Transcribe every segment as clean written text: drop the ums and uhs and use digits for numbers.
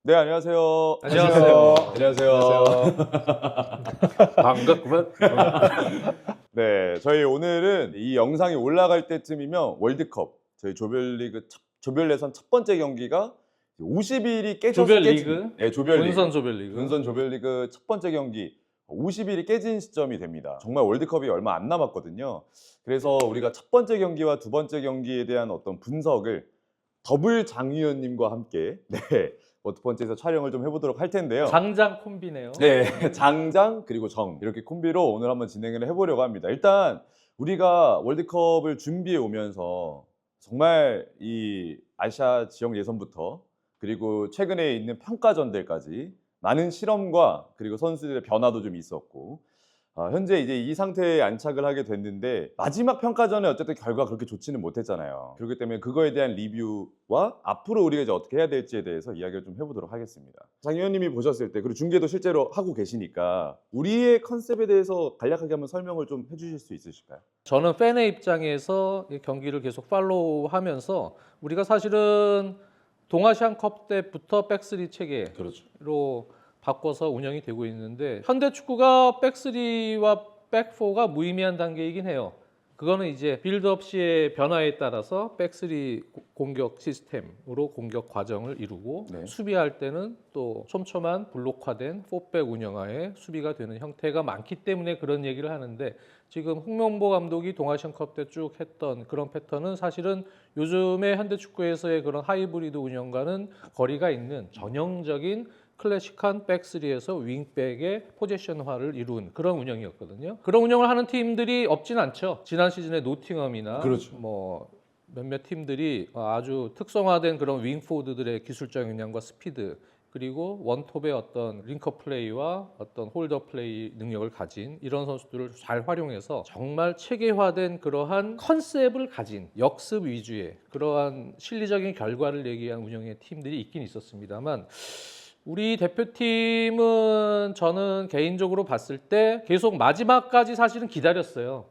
네, 안녕하세요. 안녕하세요. 안녕하세요. 반갑구만. 네, 저희 오늘은 이 영상이 올라갈 때쯤이면 월드컵, 저희 조별 예선 첫 번째 경기가 50일이 깨져서 조별리그? 네, 조별리그. 본선 조별리그. 본선 조별리그 첫 번째 경기 50일이 깨진 시점이 됩니다. 정말 월드컵이 얼마 안 남았거든요. 그래서 우리가 첫 번째 경기와 두 번째 경기에 대한 어떤 분석을 더블 장 위원님과 함께 두 번째에서 촬영을 좀 해보도록 할 텐데요. 장장 콤비네요. 네, 장장 그리고 정 이렇게 콤비로 오늘 한번 진행을 해보려고 합니다. 일단 우리가 월드컵을 준비해 오면서 정말 이 아시아 지역 예선부터 그리고 최근에 있는 평가전들까지 많은 실험과 그리고 선수들의 변화도 좀 있었고 현재 이제 이 상태에 안착을 하게 됐는데 마지막 평가전에 어쨌든 결과가 그렇게 좋지는 못했잖아요. 그렇기 때문에 그거에 대한 리뷰와 앞으로 우리가 이제 어떻게 해야 될지에 대해서 이야기를 좀 해보도록 하겠습니다. 장 의원님이 보셨을 때 그리고 중계도 실제로 하고 계시니까 우리의 컨셉에 대해서 간략하게 한번 설명을 좀 해주실 수 있으실까요? 저는 팬의 입장에서 이 경기를 계속 팔로우하면서 우리가 사실은 동아시안컵 때부터 백스리 체계로 그렇죠. 바꿔서 운영이 되고 있는데 현대 축구가 백스리와 백포가 무의미한 단계이긴 해요. 그거는 이제 빌드업 시의 변화에 따라서 백스리 공격 시스템으로 공격 과정을 이루고 네. 수비할 때는 또 촘촘한 블록화된 4백 운영하에 수비가 되는 형태가 많기 때문에 그런 얘기를 하는데 지금 홍명보 감독이 동아시안컵 때 쭉 했던 그런 패턴은 사실은 요즘의 현대 축구에서의 그런 하이브리드 운영과는 거리가 있는 전형적인 클래식한 백스리에서 윙백의 포지션화를 이룬 그런 운영이었거든요. 그런 운영을 하는 팀들이 없진 않죠. 지난 시즌에 노팅엄이나 그렇죠. 뭐 몇몇 팀들이 아주 특성화된 그런 윙포드들의 기술적 역량과 스피드 그리고 원톱의 어떤 링커 플레이와 어떤 홀더 플레이 능력을 가진 이런 선수들을 잘 활용해서 정말 체계화된 그러한 컨셉을 가진 역습 위주의 그러한 실리적인 결과를 내기 위한 운영의 팀들이 있긴 있었습니다만 우리 대표팀은 저는 개인적으로 봤을 때 계속 마지막까지 사실은 기다렸어요.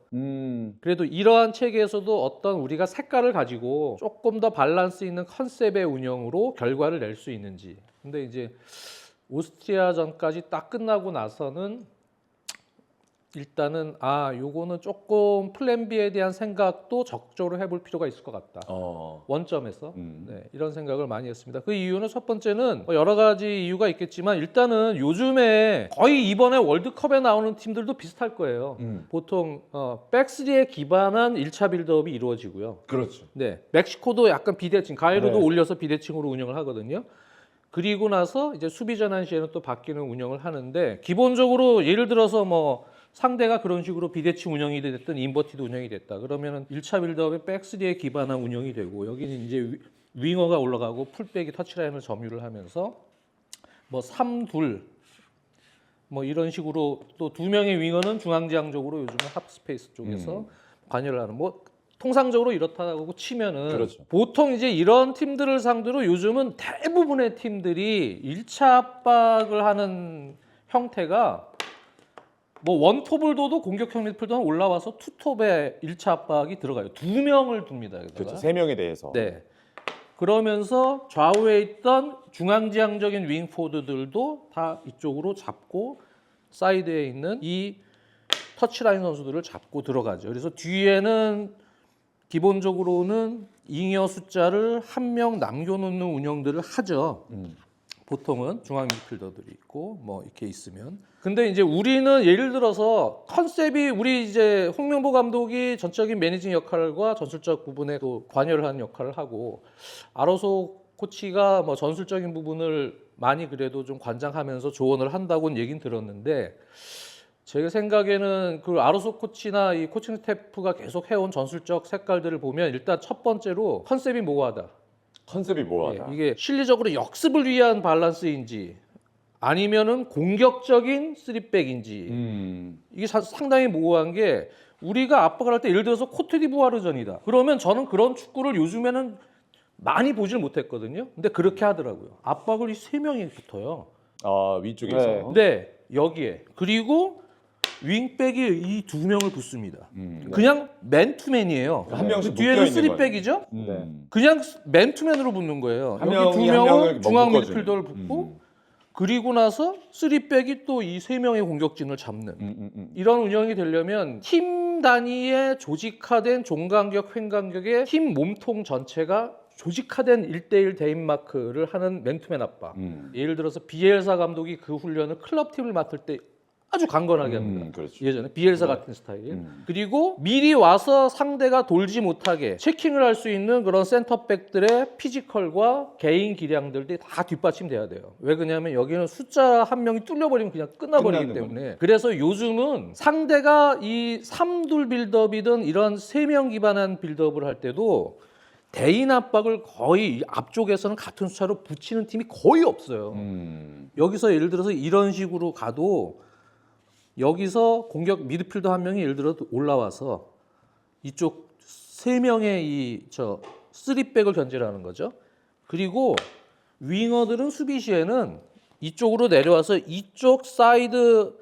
그래도 이러한 체계에서도 어떤 우리가 색깔을 가지고 조금 더 밸런스 있는 컨셉의 운영으로 결과를 낼 수 있는지. 근데 이제 오스트리아전까지 딱 끝나고 나서는 일단은 요거는 조금 플랜 B에 대한 생각도 적극적으로 해볼 필요가 있을 것 같다. 원점에서 네, 이런 생각을 많이 했습니다. 그 이유는 첫 번째는 여러 가지 이유가 있겠지만 일단은 요즘에 거의 이번에 월드컵에 나오는 팀들도 비슷할 거예요. 보통 백스리에 기반한 1차 빌드업이 이루어지고요. 그렇죠. 네, 멕시코도 약간 비대칭, 가이로도 네. 올려서 비대칭으로 운영을 하거든요. 그리고 나서 이제 수비 전환 시에는 또 바뀌는 운영을 하는데 기본적으로 예를 들어서 뭐 상대가 그런 식으로 비대칭 운영이 됐든 인버티드 운영이 됐다. 그러면은 1차 빌드업에 백스리에 기반한 운영이 되고 여기는 이제 윙어가 올라가고 풀백이 터치라인을 점유를 하면서 뭐 3-2 뭐 이런 식으로 또 두 명의 윙어는 중앙지향적으로 요즘은 하프스페이스 쪽에서 관여를 하는 뭐 통상적으로 이렇다고 치면은 그렇죠. 보통 이제 이런 팀들을 상대로 요즘은 대부분의 팀들이 1차 압박을 하는 형태가 뭐 원톱을 둬도 공격형 미드필더는 올라와서 투톱에 1차 압박이 들어가요. 두 명을 둡니다. 여기다가. 그렇죠. 세 명에 대해서. 네. 그러면서 좌우에 있던 중앙지향적인 윙포드들도 다 이쪽으로 잡고 사이드에 있는 이 터치라인 선수들을 잡고 들어가죠. 그래서 뒤에는 기본적으로는 잉여 숫자를 한 명 남겨놓는 운영들을 하죠. 보통은 중앙 미드필더들이 있고 뭐 이렇게 있으면. 근데 이제 우리는 예를 들어서 컨셉이 우리 이제 홍명보 감독이 전적인 매니징 역할과 전술적 부분에 또 관여를 하는 역할을 하고 아로소 코치가 뭐 전술적인 부분을 많이 그래도 좀 관장하면서 조언을 한다고는 얘기는 들었는데 제 생각에는 그 아로소 코치나 이 코칭 스태프가 계속 해온 전술적 색깔들을 보면 일단 첫 번째로 컨셉이 모호하다. 컨셉이 뭐하다. 이게 실리적으로 역습을 위한 밸런스인지 아니면은 공격적인 3백인지 이게 상당히 모호한 게 우리가 압박을 할 때 예를 들어서 코트디부아르전이다. 그러면 저는 그런 축구를 요즘에는 많이 보질 못했거든요. 근데 그렇게 하더라고요. 압박을 이 세 명이 붙어요. 위쪽에서. 네, 여기에. 그리고 윙백이 이 두 명을 붙습니다. 그냥 맨투맨이에요. 한 명씩 뒤에는 묶여 있는 3백이죠. 네. 그냥 맨투맨으로 붙는 거예요. 한 여기 두 명이 한 명을 명은 중앙 묶어주는. 미드필더를 붙고 그리고 나서 3백이 또 이 세 명의 공격진을 잡는 이런 운영이 되려면 팀 단위의 조직화된 종간격, 횡간격의 팀 몸통 전체가 조직화된 1대1 대인마크를 하는 맨투맨 압박. 예를 들어서 비엘사 감독이 그 훈련을 클럽팀을 맡을 때 아주 강건하게 합니다. 그렇죠. 예전에 비엘사 같은 스타일. 그리고 미리 와서 상대가 돌지 못하게 체킹을 할 수 있는 그런 센터백들의 피지컬과 개인 기량들이 다 뒷받침돼야 돼요. 왜 그러냐면 여기는 숫자 한 명이 뚫려버리면 그냥 끝나버리기 끝나는 때문에. 그래서 요즘은 상대가 이 3둘 빌드업이든 이런 3명 기반한 빌드업을 할 때도 대인 압박을 거의 앞쪽에서는 같은 숫자로 붙이는 팀이 거의 없어요. 여기서 예를 들어서 이런 식으로 가도 여기서 공격 미드필더 한 명이 예를 들어 올라와서 이쪽 세 명의 이저 3백을 견제를 하는 거죠. 그리고 윙어들은 수비 시에는 이쪽으로 내려와서 이쪽 사이드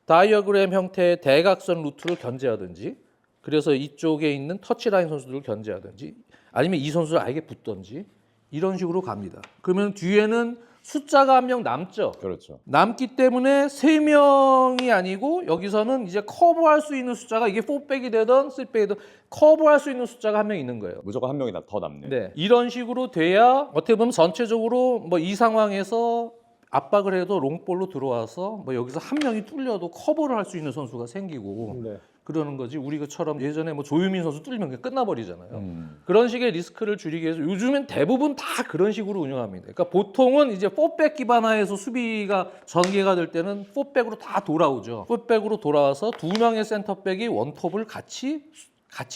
다이어그램 형태의 대각선 루트를 견제하든지 그래서 이쪽에 있는 터치라인 선수들을 견제하든지 아니면 이 선수를 아예 붙든지 이런 식으로 갑니다. 그러면 뒤에는 숫자가 한 명 남죠. 그렇죠. 남기 때문에 3명이 아니고 여기서는 이제 커버할 수 있는 숫자가 이게 4백이 되든 3백이든 커버할 수 있는 숫자가 한 명 있는 거예요. 무조건 한 명이 더 남네. 네. 이런 식으로 돼야 어떻게 보면 전체적으로 뭐 이 상황에서 압박을 해도 롱볼로 들어와서 뭐 여기서 한 명이 뚫려도 커버를 할 수 있는 선수가 생기고 네. 그러는 거지. 우리가처럼 예전에 뭐 조유민 선수 뚫리면 그냥 끝나버리잖아요. 그런 식의 리스크를 줄이기 위해서 요즘엔 대부분 다 그런 식으로 운영합니다. 그러니까 보통은 이제 4백 기반화해서 수비가 전개가 될 때는 4백으로 다 돌아오죠. 4백으로 돌아와서 두 명의 센터백이 원톱을 같이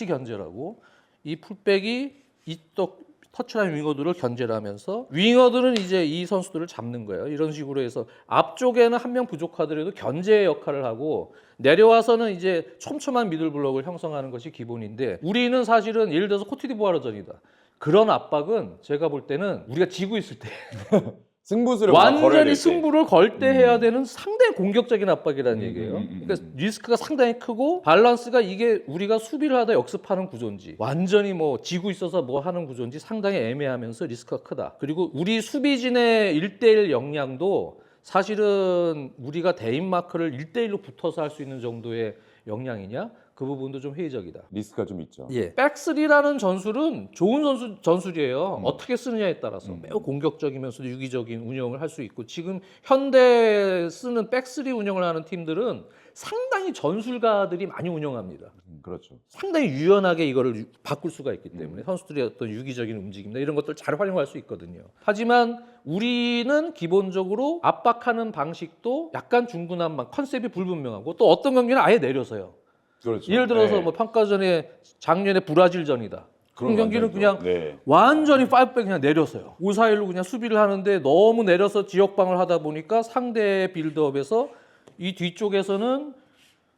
견제를 하고 이 풀백이 이쪽 터치라인 윙어들을 견제를 하면서 윙어들은 이제 이 선수들을 잡는 거예요. 이런 식으로 해서 앞쪽에는 한 명 부족하더라도 견제 역할을 하고 내려와서는 이제 촘촘한 미들블록을 형성하는 것이 기본인데 우리는 사실은 예를 들어서 코트디부아르전이다. 그런 압박은 제가 볼 때는 우리가 지고 있을 때 승부수를 막 걸어야 될 완전히 때. 승부를 걸 때 해야 되는 상당히 공격적인 압박이라는 얘기예요. 그러니까 리스크가 상당히 크고 밸런스가 이게 우리가 수비를 하다 역습하는 구조인지 완전히 뭐 지고 있어서 뭐 하는 구조인지 상당히 애매하면서 리스크가 크다. 그리고 우리 수비진의 1대1 역량도 사실은 우리가 대인 마크를 1대1로 붙어서 할 수 있는 정도의 역량이냐? 그 부분도 좀 회의적이다. 리스크가 좀 있죠. 예. 백스리라는 전술은 좋은 전술이에요. 어떻게 쓰느냐에 따라서 매우 공격적이면서도 유기적인 운영을 할 수 있고 지금 현대 쓰는 백스리 운영을 하는 팀들은 상당히 전술가들이 많이 운영합니다. 그렇죠. 상당히 유연하게 이거를 바꿀 수가 있기 때문에 선수들의 어떤 유기적인 움직임이나 이런 것들 잘 활용할 수 있거든요. 하지만 우리는 기본적으로 압박하는 방식도 약간 중구난방, 컨셉이 불분명하고 또 어떤 경기는 아예 내려서요. 그렇죠. 예를 들어서 네. 뭐 평가전에 작년에 브라질전이다. 그런 경기는 그냥 네. 완전히 5백 그냥 내렸어요. 5-4-1로 그냥 수비를 하는데 너무 내려서 지역방을 하다 보니까 상대 빌드업에서 이 뒤쪽에서는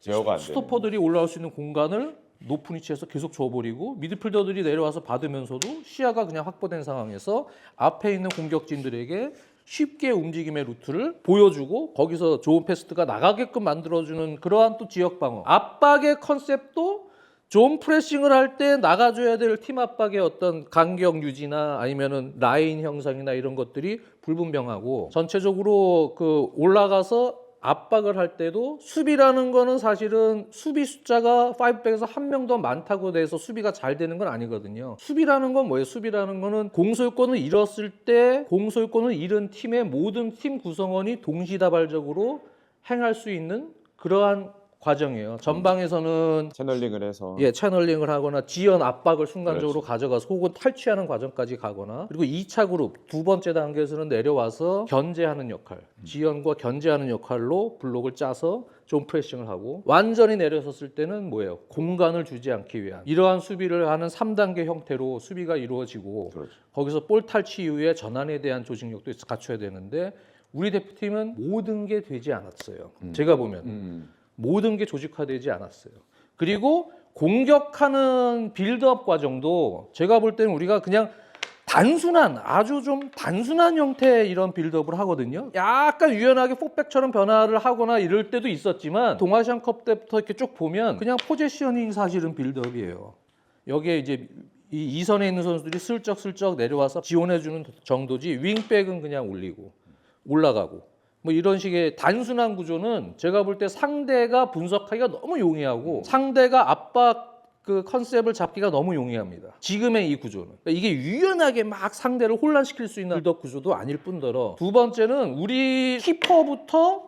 제어가 안 돼. 스토퍼들이 올라올 수 있는 공간을 높은 위치에서 계속 줘버리고 미드필더들이 내려와서 받으면서도 시야가 그냥 확보된 상황에서 앞에 있는 공격진들에게 쉽게 움직임의 루트를 보여주고 거기서 좋은 패스트가 나가게끔 만들어주는 그러한 또 지역 방어. 압박의 컨셉도 좀 프레싱을 할 때 나가줘야 될 팀 압박의 어떤 간격 유지나 아니면은 라인 형성이나 이런 것들이 불분명하고 전체적으로 그 올라가서 압박을 할 때도 수비라는 거는 사실은 수비 숫자가 5백에서 한 명 더 많다고 돼서 수비가 잘 되는 건 아니거든요. 수비라는 건 뭐예요? 수비라는 거는 공소유권을 잃었을 때 공소유권을 잃은 팀의 모든 팀 구성원이 동시다발적으로 행할 수 있는 그러한 과정이에요. 전방에서는 채널링을 해서 채널링을 하거나 지연 압박을 순간적으로 가져가서 혹은 탈취하는 과정까지 가거나 그리고 2차 그룹 두 번째 단계에서는 내려와서 견제하는 역할 지연과 견제하는 역할로 블록을 짜서 좀 프레싱을 하고 완전히 내려섰을 때는 뭐예요? 공간을 주지 않기 위한 이러한 수비를 하는 3단계 형태로 수비가 이루어지고 그렇죠. 거기서 볼 탈취 이후에 전환에 대한 조직력도 갖춰야 되는데 우리 대표팀은 모든 게 되지 않았어요. 제가 보면 모든 게 조직화되지 않았어요. 그리고 공격하는 빌드업 과정도 제가 볼 때는 우리가 그냥 단순한 아주 좀 단순한 형태의 이런 빌드업을 하거든요. 약간 유연하게 포백처럼 변화를 하거나 이럴 때도 있었지만 동아시안컵 때부터 이렇게 쭉 보면 그냥 포지셔닝 사실은 빌드업이에요. 여기에 이제 이 2선에 있는 선수들이 슬쩍슬쩍 내려와서 지원해주는 정도지 윙백은 그냥 올라가고 뭐 이런 식의 단순한 구조는 제가 볼 때 상대가 분석하기가 너무 용이하고 상대가 압박 그 컨셉을 잡기가 너무 용이합니다. 지금의 이 구조는. 그러니까 이게 유연하게 막 상대를 혼란시킬 수 있는 빌드업 구조도 아닐 뿐더러 두 번째는 우리 키퍼부터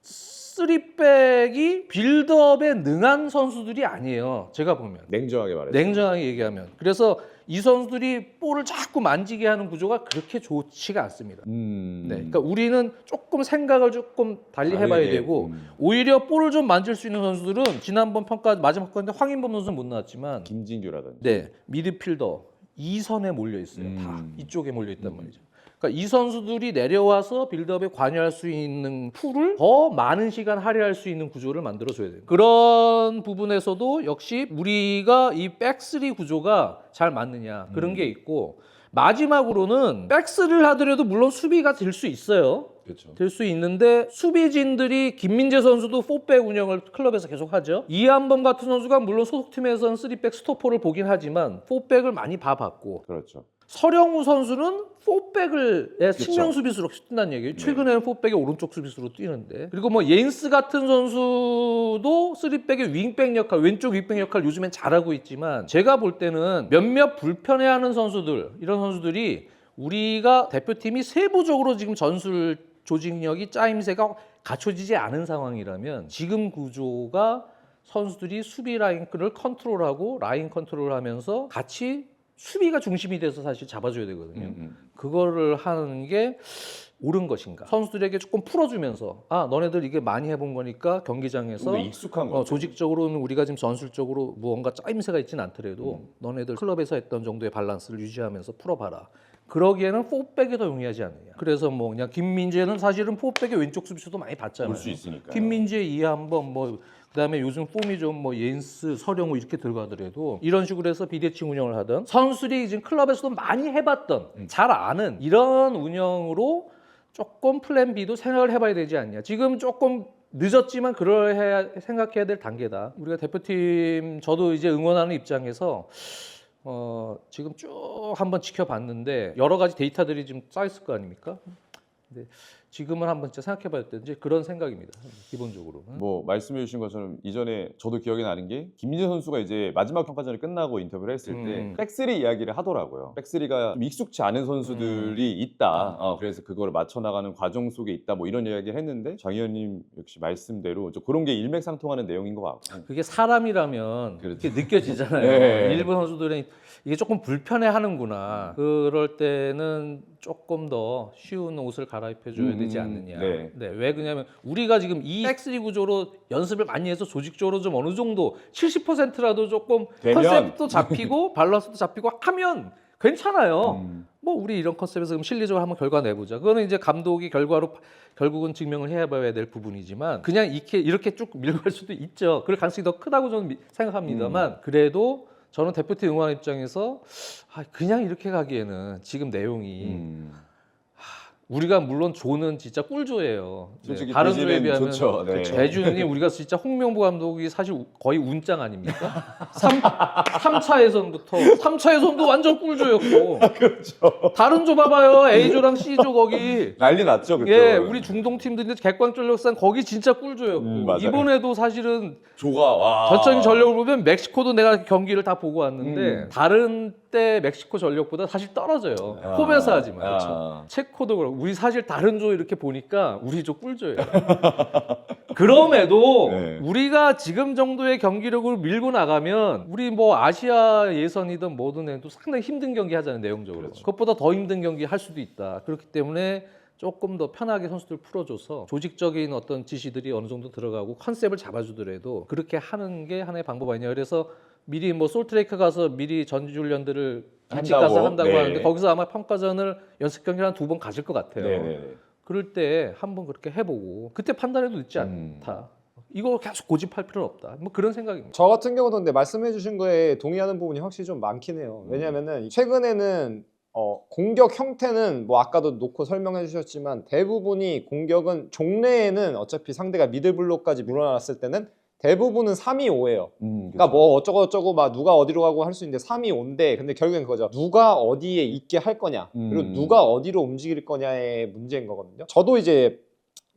3백이 빌드업에 능한 선수들이 아니에요. 제가 보면. 냉정하게 말해서. 냉정하게 얘기하면. 그래서 이 선수들이 볼을 자꾸 만지게 하는 구조가 그렇게 좋지가 않습니다. 네, 그러니까 우리는 조금 생각을 조금 달리 해봐야 되고 오히려 볼을 좀 만질 수 있는 선수들은 지난번 마지막 평가인데 황인범 선수는 못 나왔지만 김진규라든지. 네, 미드필더 2선에 몰려 있어요. 다 이쪽에 몰려 있단 말이죠. 그러니까 이 선수들이 내려와서 빌드업에 관여할 수 있는 풀을 더 많은 시간 할애할 수 있는 구조를 만들어줘야 돼요. 그런 부분에서도 역시 우리가 이 백스리 구조가 잘 맞느냐 그런 게 있고 마지막으로는 백스를 하더라도 물론 수비가 될 수 있어요. 그렇죠. 될 수 있는데 수비진들이 김민재 선수도 4백 운영을 클럽에서 계속 하죠. 이한범 같은 선수가 물론 소속팀에서는 3백 스토퍼를 보긴 하지만 4백을 많이 봐봤고 그렇죠. 서령우 선수는 4백을 그렇죠. 측면 수비수로 뛴다는 얘기예요. 최근에는 4백의 오른쪽 수비수로 뛰는데 그리고 뭐 예인스 같은 선수도 3백의 윙백 역할, 왼쪽 윙백 역할 요즘엔 잘하고 있지만 제가 볼 때는 몇몇 불편해하는 선수들 이런 선수들이 우리가 대표팀이 세부적으로 지금 전술 조직력이 짜임새가 갖춰지지 않은 상황이라면 지금 구조가 선수들이 수비 라인을 컨트롤하고 라인 컨트롤하면서 같이 수비가 중심이 돼서 사실 잡아줘야 되거든요. 그거를 하는 게 옳은 것인가? 선수들에게 조금 풀어주면서 아 너네들 이게 많이 해본 거니까 경기장에서 익숙한 거. 조직적으로는 우리가 지금 전술적으로 무언가 짜임새가 있진 않더라도 너네들 클럽에서 했던 정도의 밸런스를 유지하면서 풀어봐라. 그러기에는 4백이 더 용이하지 않느냐. 그래서 뭐 그냥 김민재는 사실은 4백의 왼쪽 수비수도 많이 봤잖아요. 볼 수 있으니까. 김민재, 이한범 뭐 그다음에 요즘 폼이 좀 뭐 예인스, 서령우 이렇게 들어가더라도 이런 식으로 해서 비대칭 운영을 하던 선수들이 지금 클럽에서도 많이 해봤던 잘 아는 이런 운영으로 조금 플랜 B도 생각을 해봐야 되지 않냐. 지금 조금 늦었지만 생각해야 될 단계다. 우리가 대표팀 저도 이제 응원하는 입장에서 지금 쭉 한번 지켜봤는데 여러 가지 데이터들이 좀 쌓였을 거 아닙니까? 근데 지금은 한번 진짜 생각해봐야 되는지 그런 생각입니다. 기본적으로는. 뭐 말씀해 주신 것처럼 이전에 저도 기억이 나는 게 김민재 선수가 이제 마지막 평가전이 끝나고 인터뷰를 했을 때 백스리 이야기를 하더라고요. 백스리가 좀 익숙치 않은 선수들이 있다. 그래서 그걸 맞춰 나가는 과정 속에 있다. 뭐 이런 이야기를 했는데 장 의원님 역시 말씀대로 좀 그런 게 일맥상통하는 내용인 것 같고. 그게 사람이라면 그렇죠. 이렇게 느껴지잖아요. 네. 일부 선수들은 이게 조금 불편해하는구나. 그럴 때는 조금 더 쉬운 옷을 갈아입혀줘야 되지 않느냐. 네. 왜 그러냐면 우리가 지금 이 백스리 구조로 연습을 많이 해서 조직적으로 좀 어느 정도 70%라도 조금 되면. 컨셉도 잡히고 밸런스도 잡히고 하면 괜찮아요. 뭐 우리 이런 컨셉에서 그럼 실리적으로 한번 결과 내보자. 그거는 이제 감독이 결과로 결국은 증명을 해봐야 될 부분이지만 그냥 이렇게 쭉 밀고 갈 수도 있죠. 그럴 가능성이 더 크다고 저는 생각합니다만 그래도 저는 대표팀 응원하는 입장에서 그냥 이렇게 가기에는 지금 내용이 우리가 물론 조는 진짜 꿀조예요. 솔직히 다른 조에 비하면 좋죠. 네. 대준이 우리가 진짜 홍명보 감독이 사실 거의 운짱 아닙니까? 3차 예선부터 3차 예선도 완전 꿀조였고 그렇죠. 다른 조 봐봐요. A조랑 C조 거기 난리 났죠 그때. 예, 우리 중동 팀들인데 객관 전력상 거기 진짜 꿀조였고 맞아요. 이번에도 사실은 조가 와. 전적인 전력을 보면 멕시코도 내가 경기를 다 보고 왔는데 다른 때 멕시코 전력보다 사실 떨어져요. 홈에서 하지만 체코도 그렇고 우리 사실 다른 조 이렇게 보니까 우리 조 꿀조예요. 그럼에도 네. 우리가 지금 정도의 경기력을 밀고 나가면 우리 뭐 아시아 예선이든 뭐든 해도 상당히 힘든 경기 하잖아요. 내용적으로. 그렇죠. 그것보다 더 힘든 경기 할 수도 있다. 그렇기 때문에 조금 더 편하게 선수들 풀어줘서 조직적인 어떤 지시들이 어느 정도 들어가고 컨셉을 잡아주더라도 그렇게 하는 게 하나의 방법 아니냐. 그래서 미리 뭐 솔트레이크 가서 미리 전지 훈련들을 일찍 가서 한다고 네. 하는데 거기서 아마 평가전을 연습 경기를 한 2번 가질 것 같아요. 네네. 그럴 때 한번 그렇게 해보고 그때 판단해도 늦지 않다. 이거 계속 고집할 필요는 없다. 뭐 그런 생각입니다. 저 같은 경우도 근데 말씀해 주신 거에 동의하는 부분이 확실히 좀 많긴 해요. 왜냐면은 최근에는 공격 형태는 뭐 아까도 놓고 설명해 주셨지만 대부분이 공격은 종래에는 어차피 상대가 미들블록까지 물어놨을 때는 대부분은 3-2-5예요. 그러니까 뭐 어쩌고 막 누가 어디로 가고 할 수 있는데 3-2-5인데 근데 결국엔 그거죠. 누가 어디에 있게 할 거냐 그리고 누가 어디로 움직일 거냐의 문제인 거거든요. 저도 이제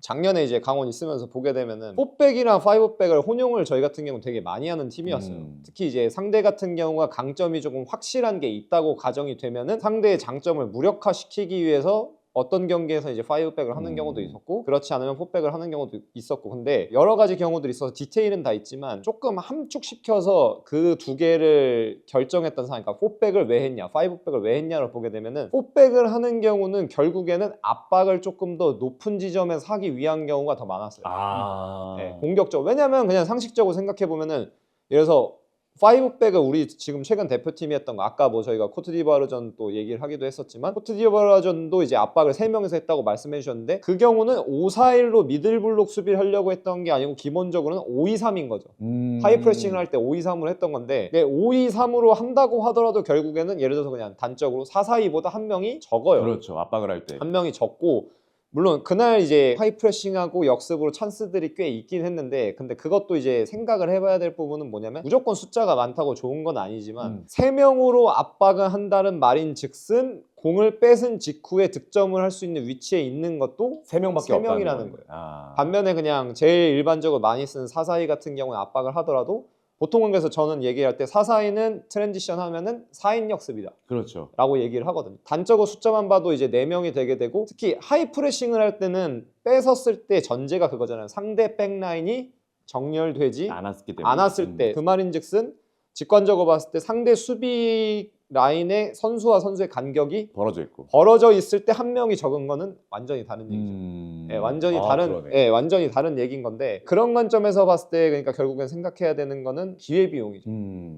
작년에 이제 강원 있으면서 보게 되면은 4백이랑 5백을 혼용을 저희 같은 경우는 되게 많이 하는 팀이었어요. 특히 이제 상대 같은 경우가 강점이 조금 확실한 게 있다고 가정이 되면은 상대의 장점을 무력화시키기 위해서 어떤 경기에서 이제 5백을 하는 경우도 있었고 그렇지 않으면 4백을 하는 경우도 있었고 근데 여러 가지 경우들이 있어서 디테일은 다 있지만 조금 함축시켜서 그 두 개를 결정했던 상황 그러니까 4백을 왜 했냐 5백을 왜 했냐를 보게 되면은 4백을 하는 경우는 결국에는 압박을 조금 더 높은 지점에서 하기 위한 경우가 더 많았어요. 네, 공격적으로 왜냐면 그냥 상식적으로 생각해 보면은 예를 들어서 5백을 우리 지금 최근 대표팀이 했던 거 아까 뭐 저희가 코트디부아르전 또 얘기를 하기도 했었지만 코트디부아르전도 이제 압박을 3명에서 했다고 말씀해 주셨는데 그 경우는 5-4-1로 미들블록 수비를 하려고 했던 게 아니고 기본적으로는 5-2-3인 거죠. 하이프레싱을 할 때 5-2-3으로 했던 건데 5-2-3으로 한다고 하더라도 결국에는 예를 들어서 그냥 단적으로 4-4-2보다 한 명이 적어요. 그렇죠. 압박을 할 때. 한 명이 적고 물론 그날 이제 하이프레싱하고 역습으로 찬스들이 꽤 있긴 했는데 근데 그것도 이제 생각을 해봐야 될 부분은 뭐냐면 무조건 숫자가 많다고 좋은 건 아니지만 3명으로 압박을 한다는 말인 즉슨 공을 뺏은 직후에 득점을 할 수 있는 위치에 있는 것도 3명밖에 3명이라는 거예요. 반면에 그냥 제일 일반적으로 많이 쓰는 4-4-2 같은 경우에 압박을 하더라도 보통은 그래서 저는 얘기할 때 4-4-2는 트랜지션 하면은 4인 역습이다. 그렇죠. 라고 얘기를 하거든요. 단적으로 숫자만 봐도 이제 4명이 되게 되고 특히 하이 프레싱을 할 때는 뺏었을 때 전제가 그거잖아요. 상대 백라인이 정렬되지 않았을 때 그 말인즉슨 직관적으로 봤을 때 상대 수비 라인의 선수와 선수의 간격이 벌어져 있을 때 한 명이 적은 거는 완전히 다른 얘기죠. 네, 완전히 다른 얘기인 건데 그런 관점에서 봤을 때 그러니까 결국엔 생각해야 되는 거는 기회 비용이죠.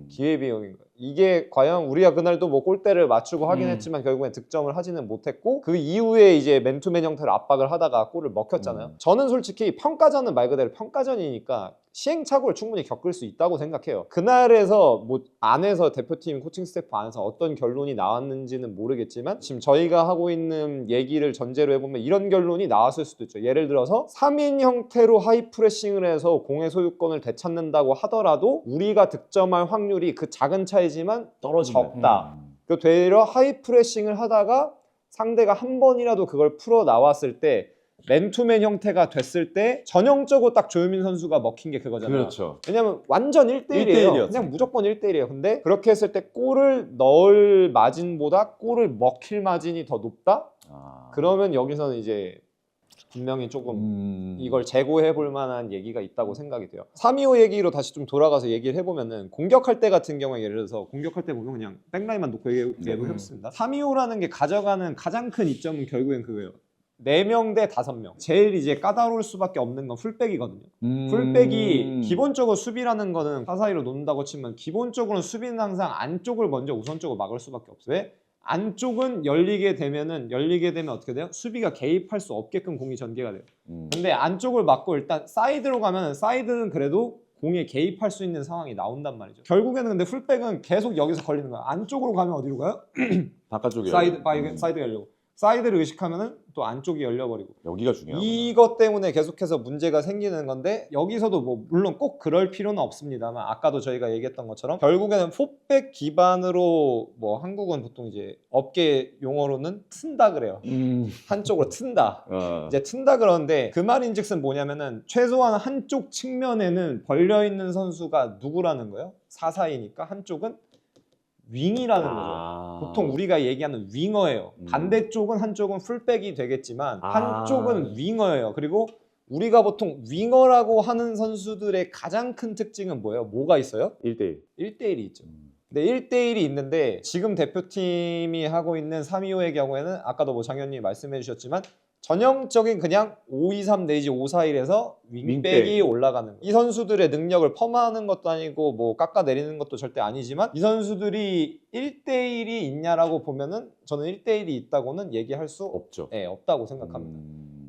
기회 비용인 거예요. 이게 과연 우리가 그날도 뭐 골대를 맞추고 하긴 했지만 결국엔 득점을 하지는 못했고 그 이후에 이제 맨투맨 형태로 압박을 하다가 골을 먹혔잖아요. 저는 솔직히 평가전은 말 그대로 평가전이니까 시행착오를 충분히 겪을 수 있다고 생각해요. 그날에서 뭐 안에서 대표팀 코칭 스태프 안에서 어떤 결론이 나왔는지는 모르겠지만 지금 저희가 하고 있는 얘기를 전제로 해보면 이런 결론이 나왔을 수도 있죠. 예를 들어서 3인 형태로 하이프레싱을 해서 공의 소유권을 되찾는다고 하더라도 우리가 득점할 확률이 그 작은 차이지만 적다. 그 되려 하이프레싱을 하다가 상대가 한 번이라도 그걸 풀어 나왔을 때 맨투맨 형태가 됐을 때 전형적으로 딱 조유민 선수가 먹힌 게 그거잖아요. 그렇죠. 왜냐면 완전 1대1이에요. 그냥 무조건 1대1이에요. 근데 그렇게 했을 때 골을 넣을 마진보다 골을 먹힐 마진이 더 높다? 그러면 여기서는 이제 분명히 조금 이걸 재고해 볼 만한 얘기가 있다고 생각이 돼요. 3-2-5 얘기로 다시 좀 돌아가서 얘기를 해보면은 공격할 때 같은 경우에 예를 들어서 공격할 때 보면 그냥 백라인만 놓고 얘기해보겠습니다. 3-2-5라는 게 가져가는 가장 큰 이점은 결국엔 그거예요. 4명 대 5명. 제일 이제 까다로울 수밖에 없는 건 풀백이거든요. 풀백이 기본적으로 수비라는 거는 4-4-2로 놓는다고 치면 기본적으로는 수비는 항상 안쪽을 먼저 우선적으로 막을 수밖에 없어요. 왜? 안쪽은 열리게 되면 어떻게 돼요? 수비가 개입할 수 없게끔 공이 전개가 돼요. 근데 안쪽을 막고 일단 사이드로 가면 사이드는 그래도 공에 개입할 수 있는 상황이 나온단 말이죠. 결국에는 근데 풀백은 계속 여기서 걸리는 거야. 안쪽으로 가면 어디로 가요? 바깥쪽에 사이드가 열리고 사이드를 의식하면은 또 안쪽이 열려버리고 여기가 중요하구나. 이것 때문에 계속해서 문제가 생기는 건데 여기서도 뭐 물론 꼭 그럴 필요는 없습니다만 아까도 저희가 얘기했던 것처럼 결국에는 4백 기반으로 뭐 한국은 보통 이제 업계 용어로는 튼다 그래요. 한쪽으로 튼다. 이제 튼다 그러는데 그 말인즉슨 뭐냐면은 최소한 한쪽 측면에는 벌려있는 선수가 누구라는 거예요? 4-4-2니까 한쪽은 윙이라는 거죠. 보통 우리가 얘기하는 윙어예요. 반대쪽은 한쪽은 풀백이 되겠지만 한쪽은 윙어예요. 그리고 우리가 보통 윙어라고 하는 선수들의 가장 큰 특징은 뭐예요? 뭐가 있어요? 1대1. 1대1이 있죠. 근데 1대1이 있는데 지금 대표팀이 하고 있는 3-2-5의 경우에는 아까도 뭐 장현님이 말씀해 주셨지만 전형적인 그냥 5-2-3 내지 5-4-1에서 윙백이 올라가는 거예요. 이 선수들의 능력을 폄하하는 것도 아니고 뭐 깎아내리는 것도 절대 아니지만 이 선수들이 1대1이 있냐라고 보면은 저는 1대1이 있다고는 얘기할 수 없죠. 네, 없다고 생각합니다.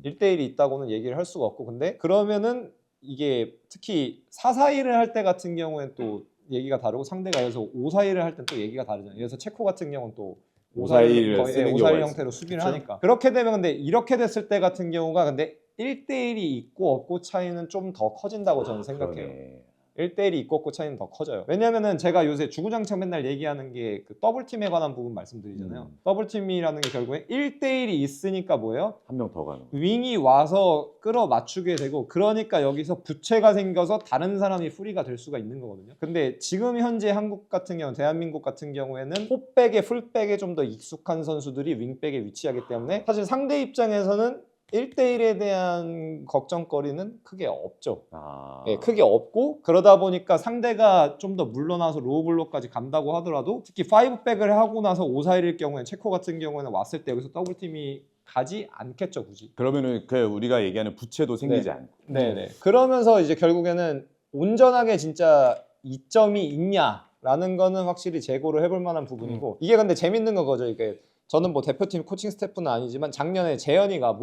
1대1이 있다고는 얘기를 할 수가 없고 근데 그러면은 이게 특히 4-4-2를 할 때 같은 경우에는 또 얘기가 다르고 상대가 여기서 5-4-2를 할 땐 또 얘기가 다르잖아요. 그래서 체코 같은 경우는 또 5-4-2를 거의 쓰는 5-4-1 경우가 형태로 수비를 그쵸? 하니까 그렇게 되면 근데 이렇게 됐을 때 같은 경우가 근데 1대1이 있고 없고 차이는 좀 더 커진다고 저는 생각해요. 그러네. 1대1이 있고 없고 차이는 더 커져요. 왜냐면은 제가 요새 주구장창 맨날 얘기하는 게 그 더블팀에 관한 부분 말씀드리잖아요. 더블팀이라는 게 결국에 1대1이 있으니까 뭐예요? 한 명 더 가는 거. 윙이 와서 끌어 맞추게 되고 그러니까 여기서 부채가 생겨서 다른 사람이 프리가 될 수가 있는 거거든요. 근데 지금 현재 한국 같은 경우 대한민국 같은 경우에는 포백에 풀백에 좀 더 익숙한 선수들이 윙백에 위치하기 때문에 사실 상대 입장에서는 1대1에 대한 걱정거리는 크게 없죠. 아. 예, 크게 없고 그러다 보니까 상대가 좀 더 물러나서 로우블록까지 간다고 하더라도 특히 5백을 하고 나서 5-4-1일 경우에 체코 같은 경우에는 왔을 때 여기서 더블팀이 가지 않겠죠 굳이. 그러면은 그 우리가 얘기하는 부채도 생기지 않고. 네네. 그러면서 이제 결국에는 온전하게 진짜 이점이 있냐라는 거는 확실히 재고를 해볼 만한 부분이고 이게 근데 재밌는 거죠. 이게 저는 뭐 대표팀 코칭 스태프는 아니지만 작년에 재현이가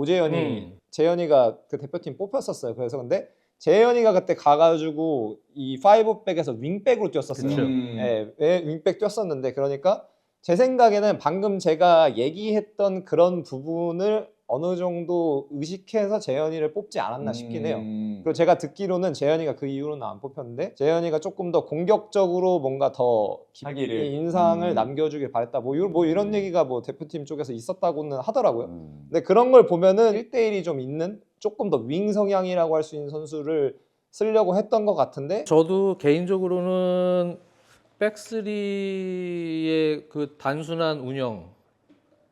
그 대표팀 뽑혔었어요. 그래서 근데 재현이가 그때 가가지고 이 5백에서 윙백으로 뛰었었어요. 그쵸. 예, 윙백 뛰었었는데 그러니까 제 생각에는 방금 제가 얘기했던 그런 부분을 어느 정도 의식해서 재현이를 뽑지 않았나 싶긴 해요. 그리고 제가 듣기로는 재현이가 그 이후로는 안 뽑혔는데 재현이가 조금 더 공격적으로 뭔가 더 하기를. 인상을 남겨주길 바랬다. 뭐 이런 얘기가 뭐 대표팀 쪽에서 있었다고는 하더라고요. 음. 근데 그런 걸 보면은 1대1이 좀 있는 조금 더 윙 성향이라고 할 수 있는 선수를 쓰려고 했던 것 같은데 저도 개인적으로는 백스리의 그 단순한 운영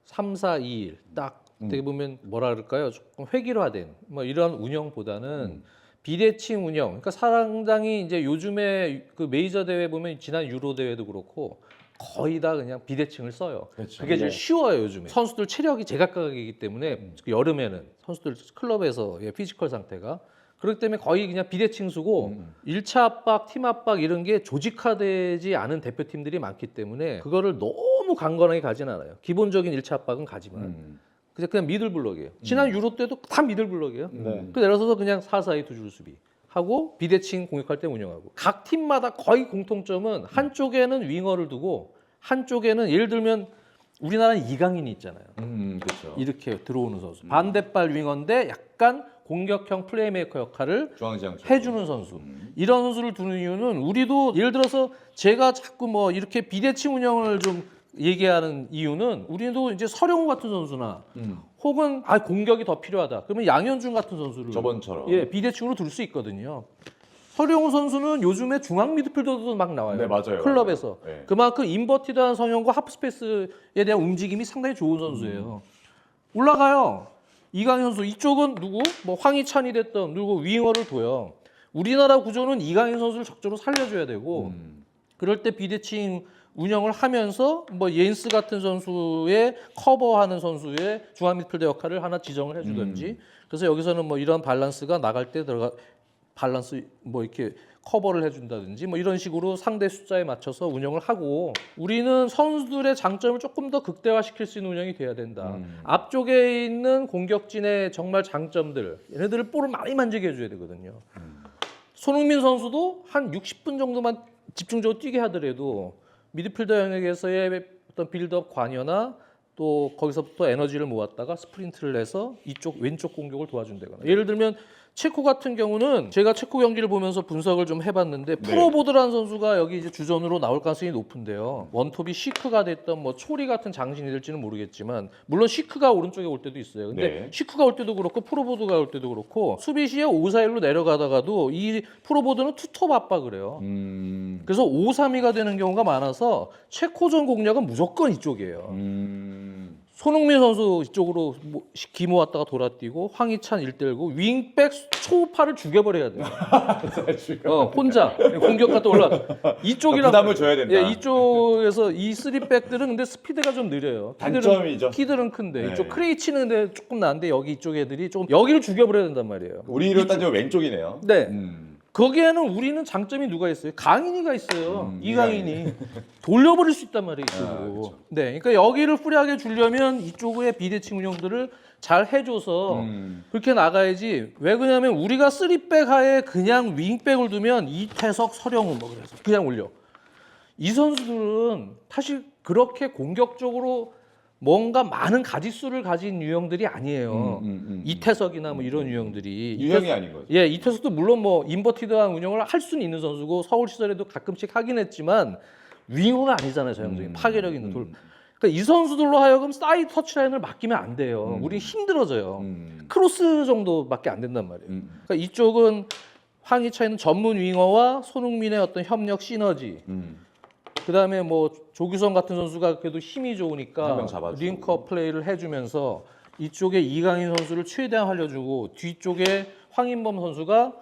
3-4-2-1 딱 어떻게 보면 뭐라 그럴까요? 조금 획일화된 뭐 이런 운영보다는 비대칭 운영. 그러니까 상당히 이제 요즘에 그 메이저 대회 보면 지난 유로 대회도 그렇고 거의 다 그냥 비대칭을 써요. 그렇죠. 그게 제일 네. 쉬워요 요즘에. 선수들 체력이 제각각이기 때문에 여름에는 선수들 클럽에서 피지컬 상태가 그렇기 때문에 거의 그냥 비대칭 쓰고 1차 압박, 팀 압박 이런 게 조직화되지 않은 대표팀들이 많기 때문에 그거를 너무 강건하게 가진 않아요. 기본적인 1차 압박은 가지만 그냥 미들블럭이에요. 지난 유로 때도 다 미들블럭이에요. 네. 그 내려서서 그냥 4-4-2 두 줄 수비 하고 비대칭 공격할 때 운영하고 각 팀마다 거의 공통점은 한쪽에는 윙어를 두고 한쪽에는 예를 들면 우리나라는 이강인이 있잖아요. 그렇죠. 이렇게 들어오는 선수. 반대발 윙어인데 약간 공격형 플레이메이커 역할을 중앙지향 해주는 선수. 이런 선수를 두는 이유는 우리도 예를 들어서 제가 자꾸 뭐 이렇게 비대칭 운영을 좀 얘기하는 이유는 우리도 이제 서령우 같은 선수나 혹은 공격이 더 필요하다. 그러면 양현준 같은 선수를 저번처럼. 비대칭으로 둘 수 있거든요. 서령우 선수는 요즘에 중앙 미드필더도 막 나와요. 네, 맞아요. 클럽에서. 맞아요. 네. 그만큼 인버티드한 성형과 하프스페이스에 대한 움직임이 상당히 좋은 선수예요. 올라가요. 이강인 선수 이쪽은 누구? 뭐 황희찬이 됐던 누구 윙어를 둬요. 우리나라 구조는 이강인 선수를 적절히 살려줘야 되고 그럴 때 비대칭 운영을 하면서 뭐 예인스 같은 선수의 커버하는 선수의 중앙 미드필더 역할을 하나 지정을 해주든지 그래서 여기서는 뭐 이런 밸런스가 나갈 때 들어가 밸런스 뭐 이렇게 커버를 해준다든지 뭐 이런 식으로 상대 숫자에 맞춰서 운영을 하고 우리는 선수들의 장점을 조금 더 극대화시킬 수 있는 운영이 돼야 된다. 앞쪽에 있는 공격진의 정말 장점들 얘네들을 볼을 많이 만지게 해줘야 되거든요. 손흥민 선수도 한 60분 정도만 집중적으로 뛰게 하더라도 미드필더 영역에서의 어떤 빌드업 관여나 또 거기서부터 에너지를 모았다가 스프린트를 해서 이쪽 왼쪽 공격을 도와준다거나 예를 들면 체코 같은 경우는 제가 체코 경기를 보면서 분석을 좀 해봤는데 프로보드라는 선수가 여기 이제 주전으로 나올 가능성이 높은데요. 원톱이 시크가 됐던 뭐 초리 같은 장신이 될지는 모르겠지만 물론 시크가 오른쪽에 올 때도 있어요. 근데 네. 시크가 올 때도 그렇고 프로보드가 올 때도 그렇고 수비 시에 5-4-1로 내려가다가도 이 프로보드는 투톱 압박을 해요. 그래서 5-3-2가 되는 경우가 많아서 체코전 공략은 무조건 이쪽이에요. 손흥민 선수 이쪽으로 기모 왔다가 돌아뛰고 황희찬 1대1고 윙백 초우파를 죽여버려야 돼요. 혼자 공격 갔다 올라 이쪽이랑 부담을 줘야 된다. 예, 이쪽에서 이 3백들은 근데 스피드가 좀 느려요. 단점이죠. 키들은 큰데 네. 이쪽 크레이치는 근데 조금 나은데 여기 이쪽 애들이 좀 여기를 죽여버려야 된단 말이에요. 우리로 따지면 왼쪽이네요. 네. 거기에는 우리는 장점이 누가 있어요? 강인이가 있어요. 이강인. 이강인이 돌려버릴 수 있단 말이에요. 아, 이쪽으로. 그쵸. 네, 그러니까 여기를 프리하게 주려면 이쪽의 비대칭 운영들을 잘 해줘서 그렇게 나가야지. 왜 그러냐면 우리가 3백 하에 그냥 윙백을 두면 이태석, 서령우 뭐 그래서 그냥 올려. 이 선수들은 사실 그렇게 공격적으로 뭔가 많은 가짓수를 가진 유형들이 아니에요. 이태석이나 뭐 이런 유형들이 유형이 아닌 거죠. 예, 이태석도 물론 뭐 인버티드한 운영을 할 수는 있는 선수고 서울 시절에도 가끔씩 하긴 했지만 윙어가 아니잖아요, 저 형들이 파괴력 있는 돌. 그러니까 이 선수들로 하여금 사이드 터치라인을 맡기면 안 돼요. 우리 힘들어져요. 크로스 정도밖에 안 된단 말이에요. 그러니까 이쪽은 황희찬이는 전문 윙어와 손흥민의 어떤 협력 시너지. 그다음에 뭐 조규성 같은 선수가 그래도 힘이 한 좋으니까 명 잡아주고. 링크업 플레이를 해주면서 이쪽에 이강인 선수를 최대한 활려주고 뒤쪽에 황인범 선수가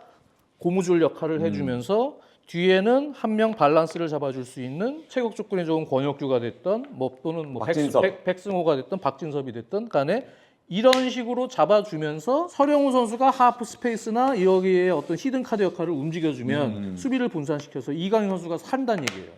고무줄 역할을 해주면서 뒤에는 한 명 밸런스를 잡아줄 수 있는 체격 조건이 좋은 권혁규가 됐던 뭐 또는 뭐 박진섭. 백승호가 됐던 박진섭이 됐던 간에 이런 식으로 잡아주면서 서령우 선수가 하프 스페이스나 여기에 어떤 히든 카드 역할을 움직여주면 수비를 분산시켜서 이강인 선수가 산다는 얘기예요.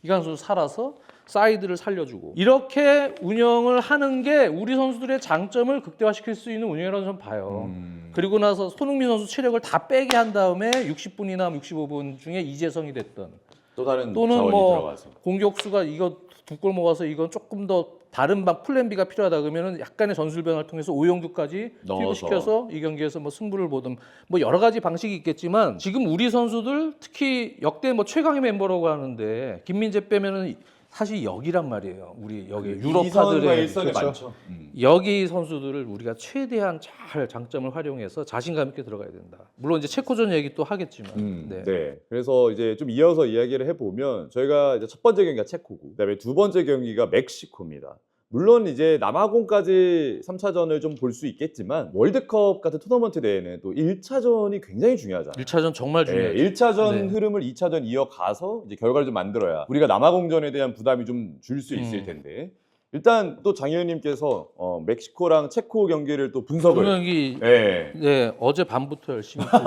이강인 선수 살아서 사이드를 살려주고 이렇게 운영을 하는 게 우리 선수들의 장점을 극대화시킬 수 있는 운영이라고 저는 봐요. 그리고 나서 손흥민 선수 체력을 다 빼게 한 다음에 60분이나 65분 중에 이재성이 됐던 또 다른 또는 자원이 뭐 들어가서. 공격수가 이거 두 골 먹어서 이건 조금 더 다른 방 플랜 B가 필요하다 그러면은 약간의 전술 변화를 통해서 오영규까지 넣어서. 투입시켜서 이 경기에서 뭐 승부를 보든 뭐 여러 가지 방식이 있겠지만 지금 우리 선수들 특히 역대 뭐 최강의 멤버라고 하는데 김민재 빼면은 사실 여기란 말이에요. 우리 여기 이선과 유럽파들의 일선이 그렇죠. 많죠. 여기 선수들을 우리가 최대한 잘 장점을 활용해서 자신감 있게 들어가야 된다. 물론 이제 체코전 얘기 또 하겠지만. 네. 네. 그래서 이제 좀 이어서 이야기를 해보면 저희가 이제 첫 번째 경기가 체코고, 그다음에 두 번째 경기가 멕시코입니다. 물론 이제 남아공까지 3차전을 좀 볼 수 있겠지만 월드컵 같은 토너먼트 대회는 또 1차전이 굉장히 중요하잖아요. 1차전 정말 중요해요. 1차전 네. 흐름을 2차전 이어가서 이제 결과를 좀 만들어야 우리가 남아공전에 대한 부담이 좀 줄 수 있을 텐데 일단 또 장 의원님께서 멕시코랑 체코 경기를 또 분석을 분명히 네. 네, 어제 밤부터 열심히 보고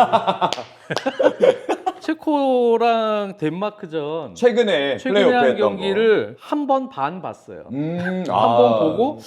체코랑 덴마크전 최근에 최근에 플레이오프 한 했던 경기를 한 번 반 봤어요. 거. 한 번 보고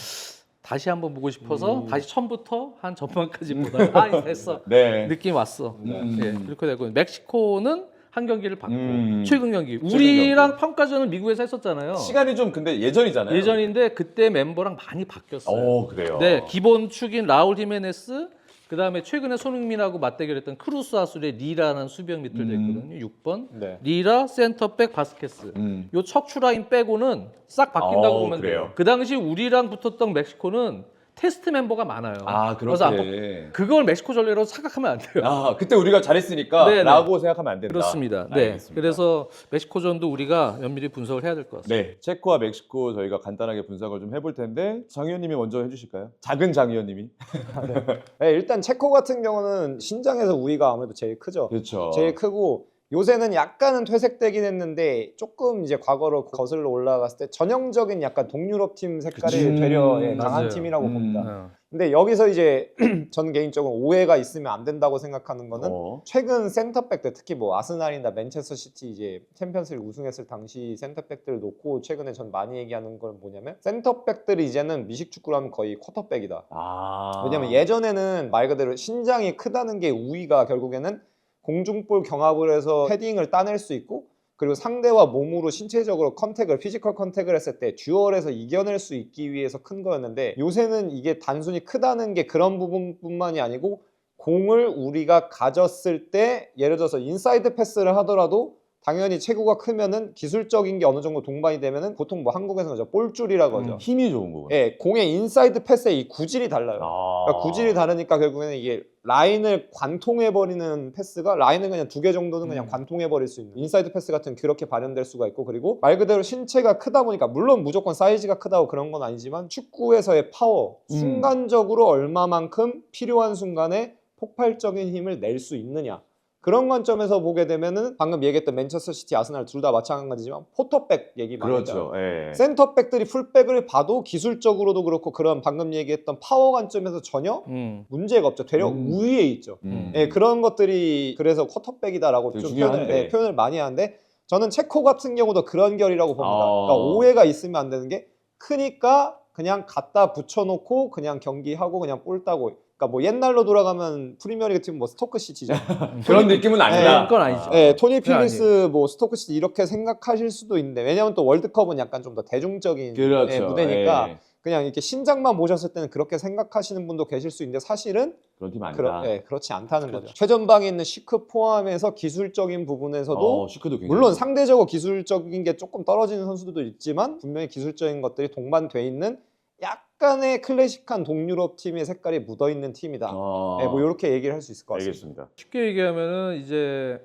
다시 한 번 보고 싶어서 다시 처음부터 한 전반까지 보다가 아 됐어 네. 느낌 왔어. 네. 예, 그렇게 되고 멕시코는 한 경기를 봤고 음. 최근 경기 경기. 우리랑 평가전은 미국에서 했었잖아요. 시간이 좀 근데 예전이잖아요. 예전인데 그때 멤버랑 많이 바뀌었어요. 그래요. 네, 기본 축인 라울 히메네스, 그 다음에 최근에 손흥민하고 맞대결했던 크루스 아술의 리라라는 수비형 미들도 있거든요. 6번. 네. 리라, 센터백, 바스케스. 요 척추 라인 빼고는 싹 바뀐다고 보면 그래요. 돼요. 그 당시 우리랑 붙었던 멕시코는 테스트 멤버가 많아요. 그래서 그렇게. 그걸 멕시코 전례로 생각하면 안 돼요. 그때 우리가 잘했으니까 네, 네. 라고 생각하면 안 된다. 그렇습니다. 네. 알겠습니다. 그래서 멕시코전도 우리가 면밀히 분석을 해야 될 것 같습니다. 네, 체코와 멕시코 저희가 간단하게 분석을 좀 해볼 텐데 장 의원님이 먼저 해주실까요? 작은 장 의원님이. 네, 일단 체코 같은 경우는 신장에서 우위가 아무래도 제일 크죠. 그렇죠. 제일 크고 요새는 약간은 퇴색되긴 했는데 조금 이제 과거로 거슬러 올라갔을 때 전형적인 약간 동유럽 팀 색깔이 그치. 되려 강한 맞아요. 팀이라고 봅니다. 어. 근데 여기서 이제 전 개인적으로 오해가 있으면 안 된다고 생각하는 거는 최근 센터백들 특히 뭐 아스날이나 맨체스터 시티 이제 챔피언스리그 우승했을 당시 센터백들을 놓고 최근에 전 많이 얘기하는 건 뭐냐면 센터백들이 이제는 미식축구로 하면 거의 쿼터백이다. 왜냐면 예전에는 말 그대로 신장이 크다는 게 우위가 결국에는 공중볼 경합을 해서 헤딩을 따낼 수 있고 그리고 상대와 몸으로 신체적으로 피지컬 컨택을 했을 때 듀얼에서 이겨낼 수 있기 위해서 큰 거였는데 요새는 이게 단순히 크다는 게 그런 부분뿐만이 아니고 공을 우리가 가졌을 때 예를 들어서 인사이드 패스를 하더라도 당연히 체구가 크면은 기술적인 게 어느 정도 동반이 되면은 보통 뭐 한국에서는 볼줄이라고 하죠. 힘이 좋은 거군요. 예, 공의 인사이드 패스의 이 구질이 달라요. 그러니까 구질이 다르니까 결국에는 이게 라인을 관통해버리는 패스가 라인을 그냥 2개 정도는 그냥 관통해버릴 수 있는 인사이드 패스 같은 그렇게 발현될 수가 있고 그리고 말 그대로 신체가 크다 보니까 물론 무조건 사이즈가 크다고 그런 건 아니지만 축구에서의 파워 순간적으로 얼마만큼 필요한 순간에 폭발적인 힘을 낼 수 있느냐 그런 관점에서 보게 되면은 방금 얘기했던 맨체스터 시티, 아스날 둘 다 마찬가지지만 포터백 얘기 많이 그렇죠. 했잖아요. 예. 센터백들이 풀백을 봐도 기술적으로도 그렇고 그런 방금 얘기했던 파워 관점에서 전혀 문제가 없죠. 되려 우위에 있죠. 예, 그런 것들이 그래서 쿼터백이다라고 되게 좀 중요한데. 표현을 많이 하는데 저는 체코 같은 경우도 그런 결이라고 봅니다. 아. 그러니까 오해가 있으면 안 되는 게 크니까 그냥 갖다 붙여놓고 그냥 경기하고 그냥 볼 따고. 그러니까 뭐 옛날로 돌아가면 프리미어리그 팀 뭐 스토크 시티죠. 그런 느낌은 아니다. 그건 아니죠. 네, 토니 그건 필리스 뭐 스토크 시티 이렇게 생각하실 수도 있는데 왜냐하면 또 월드컵은 약간 좀 더 대중적인 그렇죠. 예, 무대니까 예. 그냥 이렇게 신작만 보셨을 때는 그렇게 생각하시는 분도 계실 수 있는데 사실은 그런 팀 아니다. 그렇지 않다는 그렇죠. 거죠. 최전방에 있는 시크 포함해서 기술적인 부분에서도 시크도 굉장히 물론 상대적으로 기술적인 게 조금 떨어지는 선수들도 있지만 분명히 기술적인 것들이 동반돼 있는 약간의 클래식한 동유럽 팀의 색깔이 묻어있는 팀이다. 네, 뭐 이렇게 얘기를 할 수 있을 것 같습니다. 알겠습니다. 쉽게 얘기하면은 이제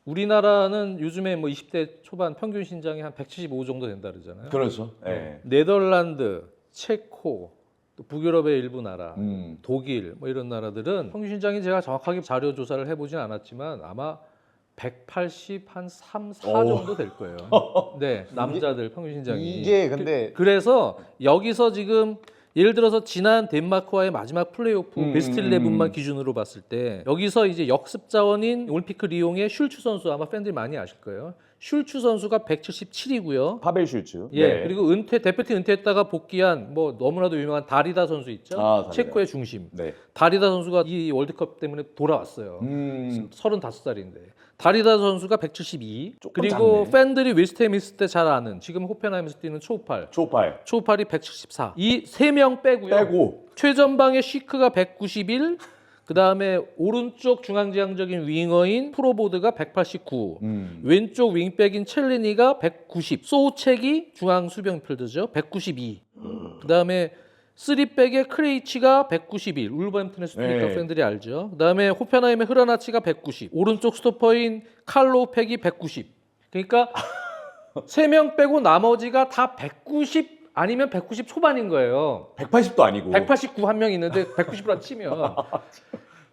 우리나라는 요즘에 뭐 20대 초반 평균 신장이 한 175 정도 된다 그러잖아요. 그렇죠. 예. 네덜란드, 체코, 또 북유럽의 일부 나라, 음. 독일 뭐 이런 나라들은 평균 신장이 제가 정확하게 자료 조사를 해보진 않았지만 아마 180 한 3, 4 오. 정도 될 거예요. 네, 남자들 평균 신장이. 이게 근데 그래서 여기서 지금 예를 들어서 지난 덴마크와의 마지막 플레이오프 베스트 11만 기준으로 봤을 때 여기서 이제 역습 자원인 올림피크 리옹의 슐츠 선수 아마 팬들이 많이 아실 거예요. 슐츠 선수가 177이고요. 파벨 슐츠. 예, 네. 그리고 대표팀 은퇴했다가 복귀한 뭐 너무나도 유명한 다리다 선수 있죠. 아, 다리다. 체코의 중심. 네. 다리다 선수가 이 월드컵 때문에 돌아왔어요. 35살인데. 다리다 선수가 172. 조금 그리고 작네. 팬들이 웨스트햄 있을 때 잘 아는 지금 호펜하임에서 뛰는 초우팔. 초팔. 초우팔이 174. 이 세 명 빼고요. 빼고. 최전방에 시크가 191. 그다음에 오른쪽 중앙지향적인 윙어인 프로보드가 189. 왼쪽 윙백인 첼리니가 190. 소우책이 중앙 수비형 필드죠. 192. 그다음에 3백의 크레이치가 191. 울버햄튼에서 뛰니까 네. 팬들이 알죠. 그다음에 호펜하임의 흐라나치가 190. 오른쪽 스토퍼인 칼로 팩이 190. 그러니까 3명 빼고 나머지가 다 190 아니면 190 초반인 거예요. 180도 아니고. 189 한 명 있는데 190으로 치면.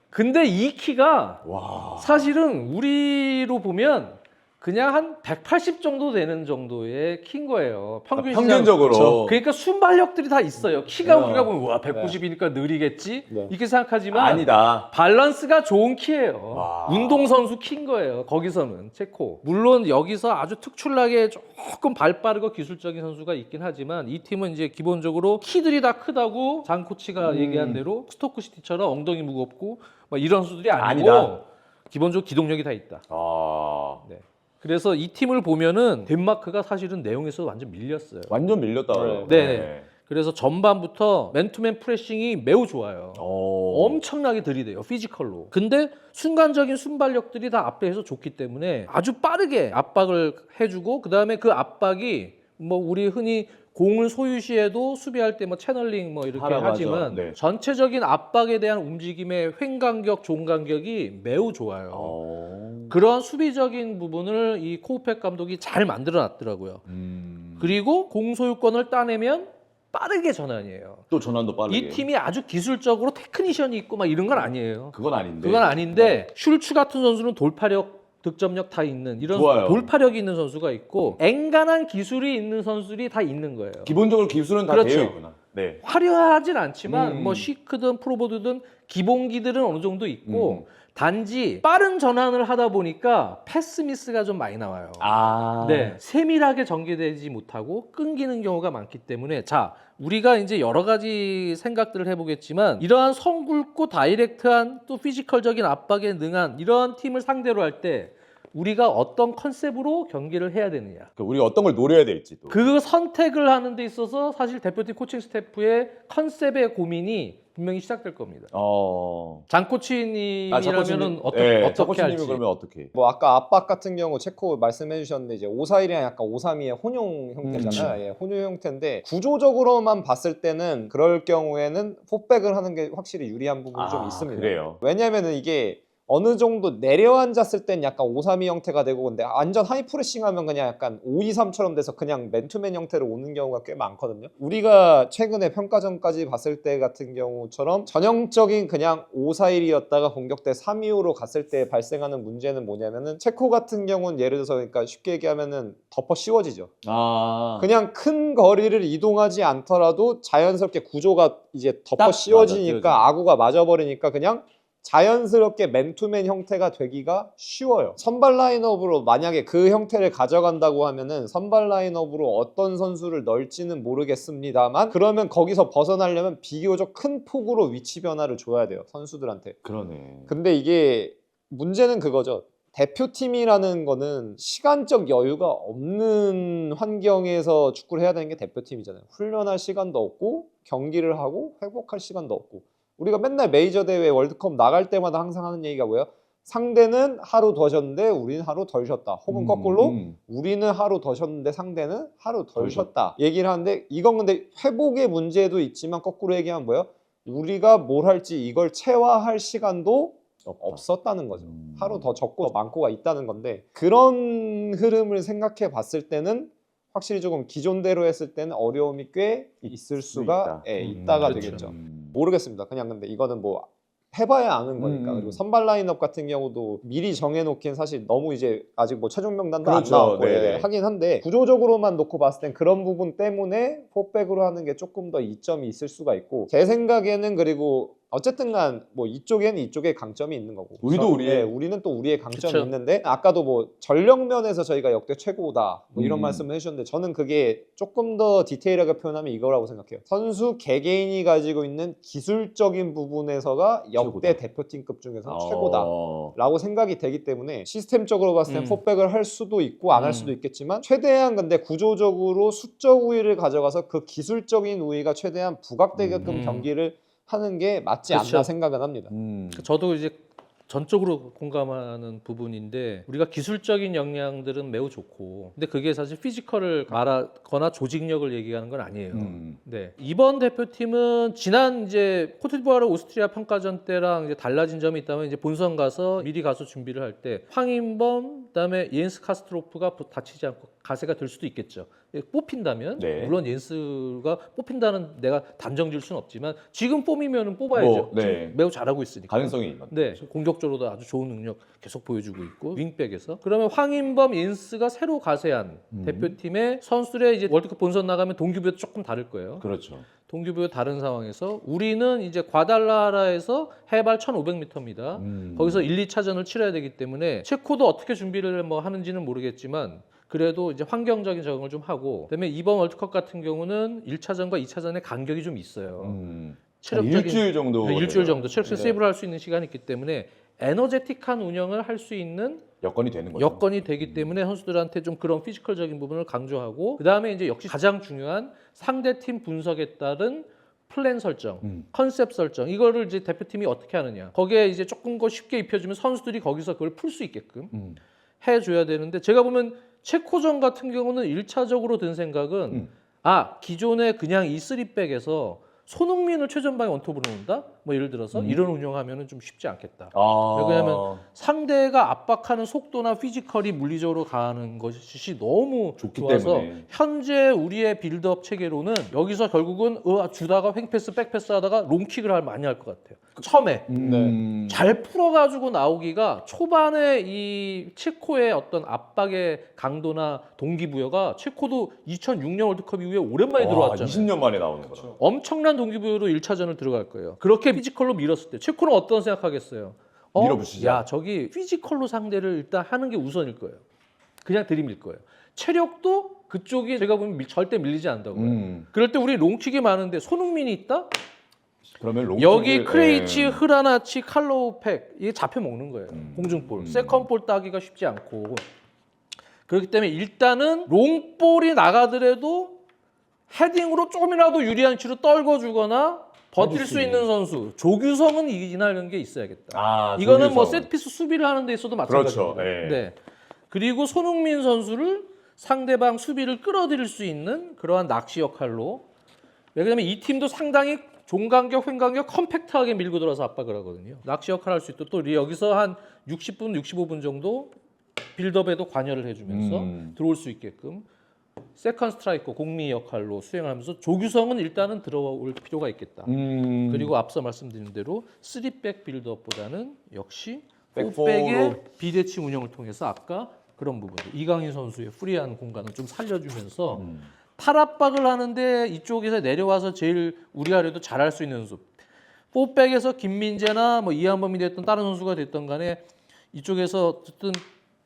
근데 이 키가 와. 사실은 우리로 보면 그냥 한 180 정도 되는 정도의 키인 거예요. 평균적으로. 시장. 그러니까 순발력들이 다 있어요. 키가 네. 우리가 보면 와 190이니까 느리겠지 네. 이렇게 생각하지만 아니다. 밸런스가 좋은 키예요. 와. 운동선수 키인 거예요. 거기서는 체코. 물론 여기서 아주 특출나게 조금 발 빠르고 기술적인 선수가 있긴 하지만 이 팀은 이제 기본적으로 키들이 다 크다고 장 코치가 얘기한 대로 스토크 시티처럼 엉덩이 무겁고 막 이런 선수들이 아니고 아니다. 기본적으로 기동력이 다 있다. 네. 그래서 이 팀을 보면은 덴마크가 사실은 내용에서 완전 밀렸어요. 완전 밀렸다. 네. 그래서 전반부터 맨투맨 프레싱이 매우 좋아요. 엄청나게 들이대요. 피지컬로. 근데 순간적인 순발력들이 다 앞에서 좋기 때문에 아주 빠르게 압박을 해주고 그다음에 그 압박이 뭐 우리 흔히 공을 소유시해도 수비할 때 뭐 채널링 뭐 이렇게 하라고 하지만 하죠. 네. 전체적인 압박에 대한 움직임의 횡간격, 종간격이 매우 좋아요. 그런 수비적인 부분을 이 코우펙 감독이 잘 만들어 놨더라고요. 그리고 공소유권을 따내면 빠르게 전환이에요. 또 전환도 빠르게. 이 팀이 아주 기술적으로 테크니션이 있고 막 이런 건 아니에요. 그건 아닌데. 그건 아닌데 슐츠 같은 선수는 돌파력, 득점력 다 있는 이런 좋아요. 돌파력이 있는 선수가 있고 앵간한 기술이 있는 선수들이 다 있는 거예요. 기본적으로 기술은 다 그렇죠. 되어 있구나. 네. 화려하진 않지만 뭐 시크든 프로보드든 기본기들은 어느 정도 있고 단지 빠른 전환을 하다 보니까 패스 미스가 좀 많이 나와요. 네, 세밀하게 전개되지 못하고 끊기는 경우가 많기 때문에 자 우리가 이제 여러 가지 생각들을 해보겠지만 이러한 성굵고 다이렉트한 또 피지컬적인 압박에 능한 이러한 팀을 상대로 할 때 우리가 어떤 컨셉으로 경기를 해야 되느냐 그러니까 우리가 어떤 걸 노려야 될지 또. 그 선택을 하는 데 있어서 사실 대표팀 코칭 스태프의 컨셉의 고민이 분명히 시작될 겁니다. 장 코치님이라면은 어떻게 할지. 그러면 어떻게? 뭐 아까 압박 같은 경우 체코 말씀해 주셨는데 이제 5-4-1이랑 약간 5-3-2의 혼용 형태잖아요. 예, 혼용 형태인데 구조적으로만 봤을 때는 그럴 경우에는 포백을 하는 게 확실히 유리한 부분이 좀 있습니다. 그래요. 왜냐면은 이게 어느 정도 내려앉았을 땐 약간 5-3-2 형태가 되고 근데 완전 하이 프레싱하면 그냥 약간 5-2-3처럼 돼서 그냥 맨투맨 형태로 오는 경우가 꽤 많거든요. 우리가 최근에 평가전까지 봤을 때 같은 경우처럼 전형적인 그냥 5-4-1이었다가 공격대 3-2-5로 갔을 때 발생하는 문제는 뭐냐면은 체코 같은 경우는 예를 들어서 그러니까 쉽게 얘기하면은 덮어 씌워지죠. 아. 그냥 큰 거리를 이동하지 않더라도 자연스럽게 구조가 이제 덮어 딱 씌워지니까 맞아, 아구가 맞아버리니까 그냥 자연스럽게 맨투맨 형태가 되기가 쉬워요. 선발 라인업으로 만약에 그 형태를 가져간다고 하면은 선발 라인업으로 어떤 선수를 넣을지는 모르겠습니다만 그러면 거기서 벗어나려면 비교적 큰 폭으로 위치 변화를 줘야 돼요. 선수들한테. 그러네. 근데 이게 문제는 그거죠. 대표팀이라는 거는 시간적 여유가 없는 환경에서 축구를 해야 되는 게 대표팀이잖아요. 훈련할 시간도 없고 경기를 하고 회복할 시간도 없고 우리가 맨날 메이저 대회 월드컵 나갈 때마다 항상 하는 얘기가 뭐예요? 상대는 하루 더 쉬었는데 우리는 하루 덜 쉬었다. 혹은 거꾸로 우리는 하루 더 쉬었는데 상대는 하루 덜 쉬었다. 얘기를 하는데 이건 근데 회복의 문제도 있지만 거꾸로 얘기하면 뭐예요? 우리가 뭘 할지 이걸 체화할 시간도 없었다는 거죠. 하루 더 적고 더 많고가 있다는 건데 그런 흐름을 생각해 봤을 때는 확실히 조금 기존대로 했을 때는 어려움이 꽤 있을 수가 있다가 그렇죠. 되겠죠. 모르겠습니다. 그냥 근데 이거는 뭐 해봐야 아는 거니까. 그리고 선발 라인업 같은 경우도 미리 정해놓긴 사실 너무 이제 아직 뭐 최종 명단도 그렇죠. 안 나왔고 네네. 하긴 한데 구조적으로만 놓고 봤을 땐 그런 부분 때문에 포백으로 하는 게 조금 더 이점이 있을 수가 있고 제 생각에는 그리고 어쨌든 간 뭐 이쪽에는 이쪽에 강점이 있는 거고 우리도 우리의 우리는 또 우리의 강점이 그쵸. 있는데 아까도 뭐 전력 면에서 저희가 역대 최고다 뭐 이런 말씀을 해주셨는데 저는 그게 조금 더 디테일하게 표현하면 이거라고 생각해요. 선수 개개인이 가지고 있는 기술적인 부분에서가 역대 최고다. 대표팀급 중에서 어. 최고다 라고 생각이 되기 때문에 시스템적으로 봤을 땐 포백을 할 수도 있고 안 할 수도 있겠지만 최대한 근데 구조적으로 수적 우위를 가져가서 그 기술적인 우위가 최대한 부각되게끔 경기를 하는 게 맞지 그렇죠. 않나 생각은 합니다. 저도 이제 전적으로 공감하는 부분인데 우리가 기술적인 역량들은 매우 좋고 근데 그게 사실 피지컬을 말하거나 조직력을 얘기하는 건 아니에요. 네. 이번 대표팀은 지난 이제 코트디부아르 오스트리아 평가전 때랑 이제 달라진 점이 있다면 이제 본선 가서 미리 가서 준비를 할 때 황인범 그다음에 예인스 카스트로프가 다치지 않고 가세가 될 수도 있겠죠. 뽑힌다면 네. 물론 옌스가 뽑힌다는 내가 단정 지을 수는 없지만 지금 뽐이면은 뽑아야죠. 뭐, 네. 지금 매우 잘하고 있으니까. 가능성이 있는. 네, 공격적으로도 아주 좋은 능력 계속 보여주고 있고 윙백에서 그러면 황인범, 옌스가 새로 가세한 대표팀의 선수들의 이제 월드컵 본선 나가면 동기부여 조금 다를 거예요. 그렇죠. 동기부여 다른 상황에서 우리는 이제 과달라라에서 해발 1,500m입니다. 거기서 1, 2차전을 치러야 되기 때문에 체코도 어떻게 준비를 뭐 하는지는 모르겠지만 그래도 이제 환경적인 적응을 좀 하고 그다음에 이번 월드컵 같은 경우는 1차전과 2차전의 간격이 좀 있어요. 체력적인 일주일 정도. 네, 일주일 정도 체력적 네. 세이브를 할 수 있는 시간이 있기 때문에 에너제틱한 운영을 할 수 있는 여건이 되는 거죠. 여건이 되기 때문에 선수들한테 좀 그런 피지컬적인 부분을 강조하고 그다음에 이제 역시 가장 중요한 상대팀 분석에 따른 플랜 설정, 컨셉 설정 이거를 이제 대표팀이 어떻게 하느냐 거기에 이제 조금 더 쉽게 입혀주면 선수들이 거기서 그걸 풀 수 있게끔 해줘야 되는데 제가 보면 체코전 같은 경우는 1차적으로 든 생각은 기존에 그냥 이 3백에서 손흥민을 최전방에 원톱으로 놓는다? 뭐 예를 들어서 이런 운영하면은 좀 쉽지 않겠다. 왜냐하면 상대가 압박하는 속도나 피지컬이 물리적으로 가는 것이 너무 좋기 좋아서 때문에. 현재 우리의 빌드업 체계로는 여기서 결국은 주다가 횡패스, 백패스 하다가 롱킥을 많이 할 것 같아요. 처음에 네. 잘 풀어가지고 나오기가 초반에 이 체코의 어떤 압박의 강도나 동기부여가 체코도 2006년 월드컵 이후에 오랜만에 들어왔잖아요. 20년 만에 나오는 거죠. 엄청난 동기부여로 1차전을 들어갈 거예요. 그렇게 피지컬로 밀었을 때 체코는 어떤 생각하겠어요? 밀어붙이자. 야 저기 피지컬로 상대를 일단 하는 게 우선일 거예요. 그냥 들이밀 거예요. 체력도 그쪽이 제가 보면 절대 밀리지 않는다고요. 그럴 때 우리 롱킥이 많은데 손흥민이 있다? 그러면 롱킥을, 여기 크레이치, 흐라나치, 칼로우팩 이게 잡혀 먹는 거예요. 공중볼, 세컨볼 따기가 쉽지 않고 그렇기 때문에 일단은 롱볼이 나가더라도 헤딩으로 조금이라도 유리한 위치로 떨궈주거나 버틸 수 있는 선수 조규성은 이기는 게 있어야겠다. 이거는 뭐 세트피스 수비를 하는 데 있어도 마찬가지입니다. 그렇죠. 네. 그리고 손흥민 선수를 상대방 수비를 끌어들일 수 있는 그러한 낚시 역할로 왜냐하면 이 팀도 상당히 종간격, 횡간격 컴팩트하게 밀고 들어서 압박을 하거든요. 낚시 역할을 할 수 있도록 또 여기서 한 60분, 65분 정도 빌드업에도 관여를 해주면서 들어올 수 있게끔 세컨 스트라이커 공미 역할로 수행하면서 조규성은 일단은 들어올 필요가 있겠다. 그리고 앞서 말씀드린 대로 3백 빌드업보다는 역시 백포로. 4백의 비대치 운영을 통해서 아까 그런 부분들 이강인 선수의 프리한 공간을 좀 살려주면서 탈압박을 하는데 이쪽에서 내려와서 제일 우리가 그래도 잘할 수 있는 선수 4백에서 김민재나 뭐 이한범이 됐던 다른 선수가 됐던 간에 이쪽에서 어쨌든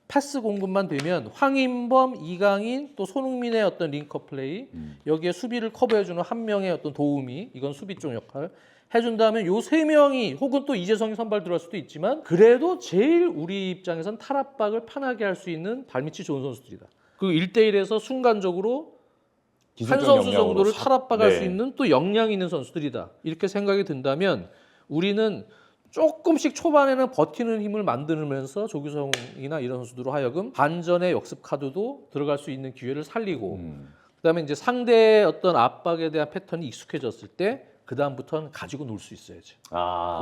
패스 공급만 되면 황인범, 이강인 또 손흥민의 어떤 링커 플레이 여기에 수비를 커버해주는 한 명의 어떤 도움이 이건 수비 쪽 역할 해준다면 요 세 명이 혹은 또 이재성이 선발 들어갈 수도 있지만 그래도 제일 우리 입장에선 탈압박을 편하게 할 수 있는 발밑이 좋은 선수들이다. 그 1대1에서 순간적으로 한 선수 정도를 탈압박할 수 있는 또 역량이 있는 선수들이다. 이렇게 생각이 든다면 우리는 조금씩 초반에는 버티는 힘을 만들면서 조규성이나 이런 선수들로 하여금 반전의 역습 카드도 들어갈 수 있는 기회를 살리고 그다음에 이제 상대의 어떤 압박에 대한 패턴이 익숙해졌을 때 그 다음부터는 가지고 놀 수 있어야지.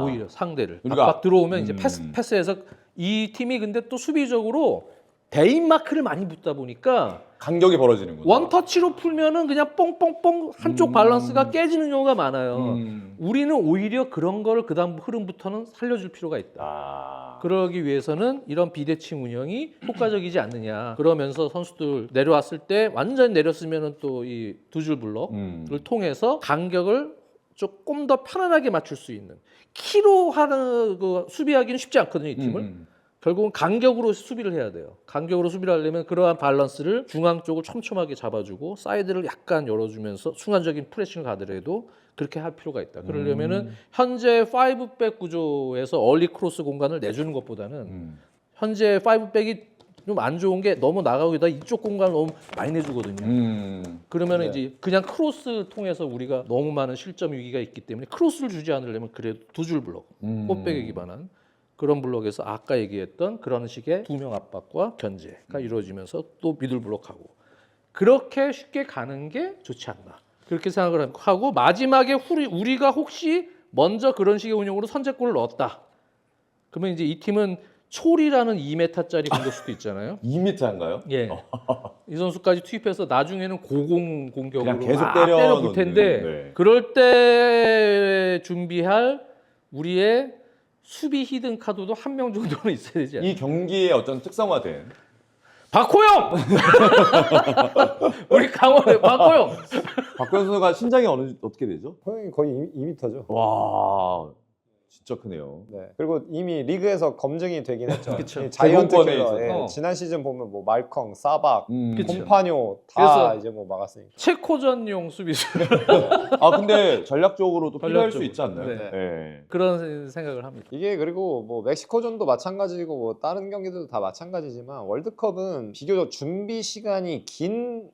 오히려 상대를 압박 들어오면 이제 패스해서 이 팀이 근데 또 수비적으로 대인 마크를 많이 붙다 보니까 간격이 벌어지는구나. 원터치로 풀면은 그냥 뽕뽕뽕 한쪽 밸런스가 깨지는 경우가 많아요. 우리는 오히려 그런 걸 그다음 흐름부터는 살려줄 필요가 있다. 그러기 위해서는 이런 비대칭 운영이 효과적이지 않느냐. 그러면서 선수들 내려왔을 때 완전히 내렸으면은 또 이 두 줄 블럭을 통해서 간격을 조금 더 편안하게 맞출 수 있는 키로 하는 그 수비하기는 쉽지 않거든요, 이 팀을. 결국은 간격으로 수비를 해야 돼요. 간격으로 수비를 하려면 그러한 밸런스를 중앙 쪽을 촘촘하게 잡아주고 사이드를 약간 열어주면서 순간적인 프레싱을 가더라도 그렇게 할 필요가 있다. 그러려면은 현재 5백 구조에서 얼리 크로스 공간을 내주는 것보다는 현재 5백이 좀 안 좋은 게 너무 나가기다 이쪽 공간을 너무 많이 내주거든요. 그러면 이제 그냥 크로스 통해서 우리가 너무 많은 실점 위기가 있기 때문에 크로스를 주지 않으려면 그래도 두 줄 블록, 4백에 기반한 그런 블록에서 아까 얘기했던 그런 식의 두 명 압박과 견제가 이루어지면서 또 미들 블록하고 그렇게 쉽게 가는 게 좋지 않나 그렇게 생각을 하고 마지막에 우리가 혹시 먼저 그런 식의 운영으로 선제골을 넣었다. 그러면 이제 이 팀은 촐이라는 2m짜리 공격수도 있잖아요. 2m인가요? 예. 이 선수까지 투입해서 나중에는 고공 공격으로 그냥 계속 막 때려 때려볼 텐데 네. 그럴 때 준비할 우리의 수비 히든 카드도 한 명 정도는 있어야 되지 않나요? 이 경기의 어떤 특성화된 박호영! 우리 강원의 박호영! 박현 선수가 신장이 어떻게 되죠? 호영이 거의 2m죠. 와 진짜 크네요. 네. 그리고 이미 리그에서 검증이 되긴 했죠. 그쵸. 이 자이언트 대공권에 킬러. 예. 있어서. 지난 시즌 보면 뭐 말컹, 사박, 그쵸. 콤파뇨 다 그래서 이제 뭐 막았으니까. 체코전용 수비수 근데 전략적으로도 필요할 수 전략적으로. 있지 않나요? 네. 네. 그런 생각을 합니다. 이게 그리고 뭐 멕시코전도 마찬가지고 뭐 다른 경기들도 다 마찬가지지만 월드컵은 비교적 준비 시간이 긴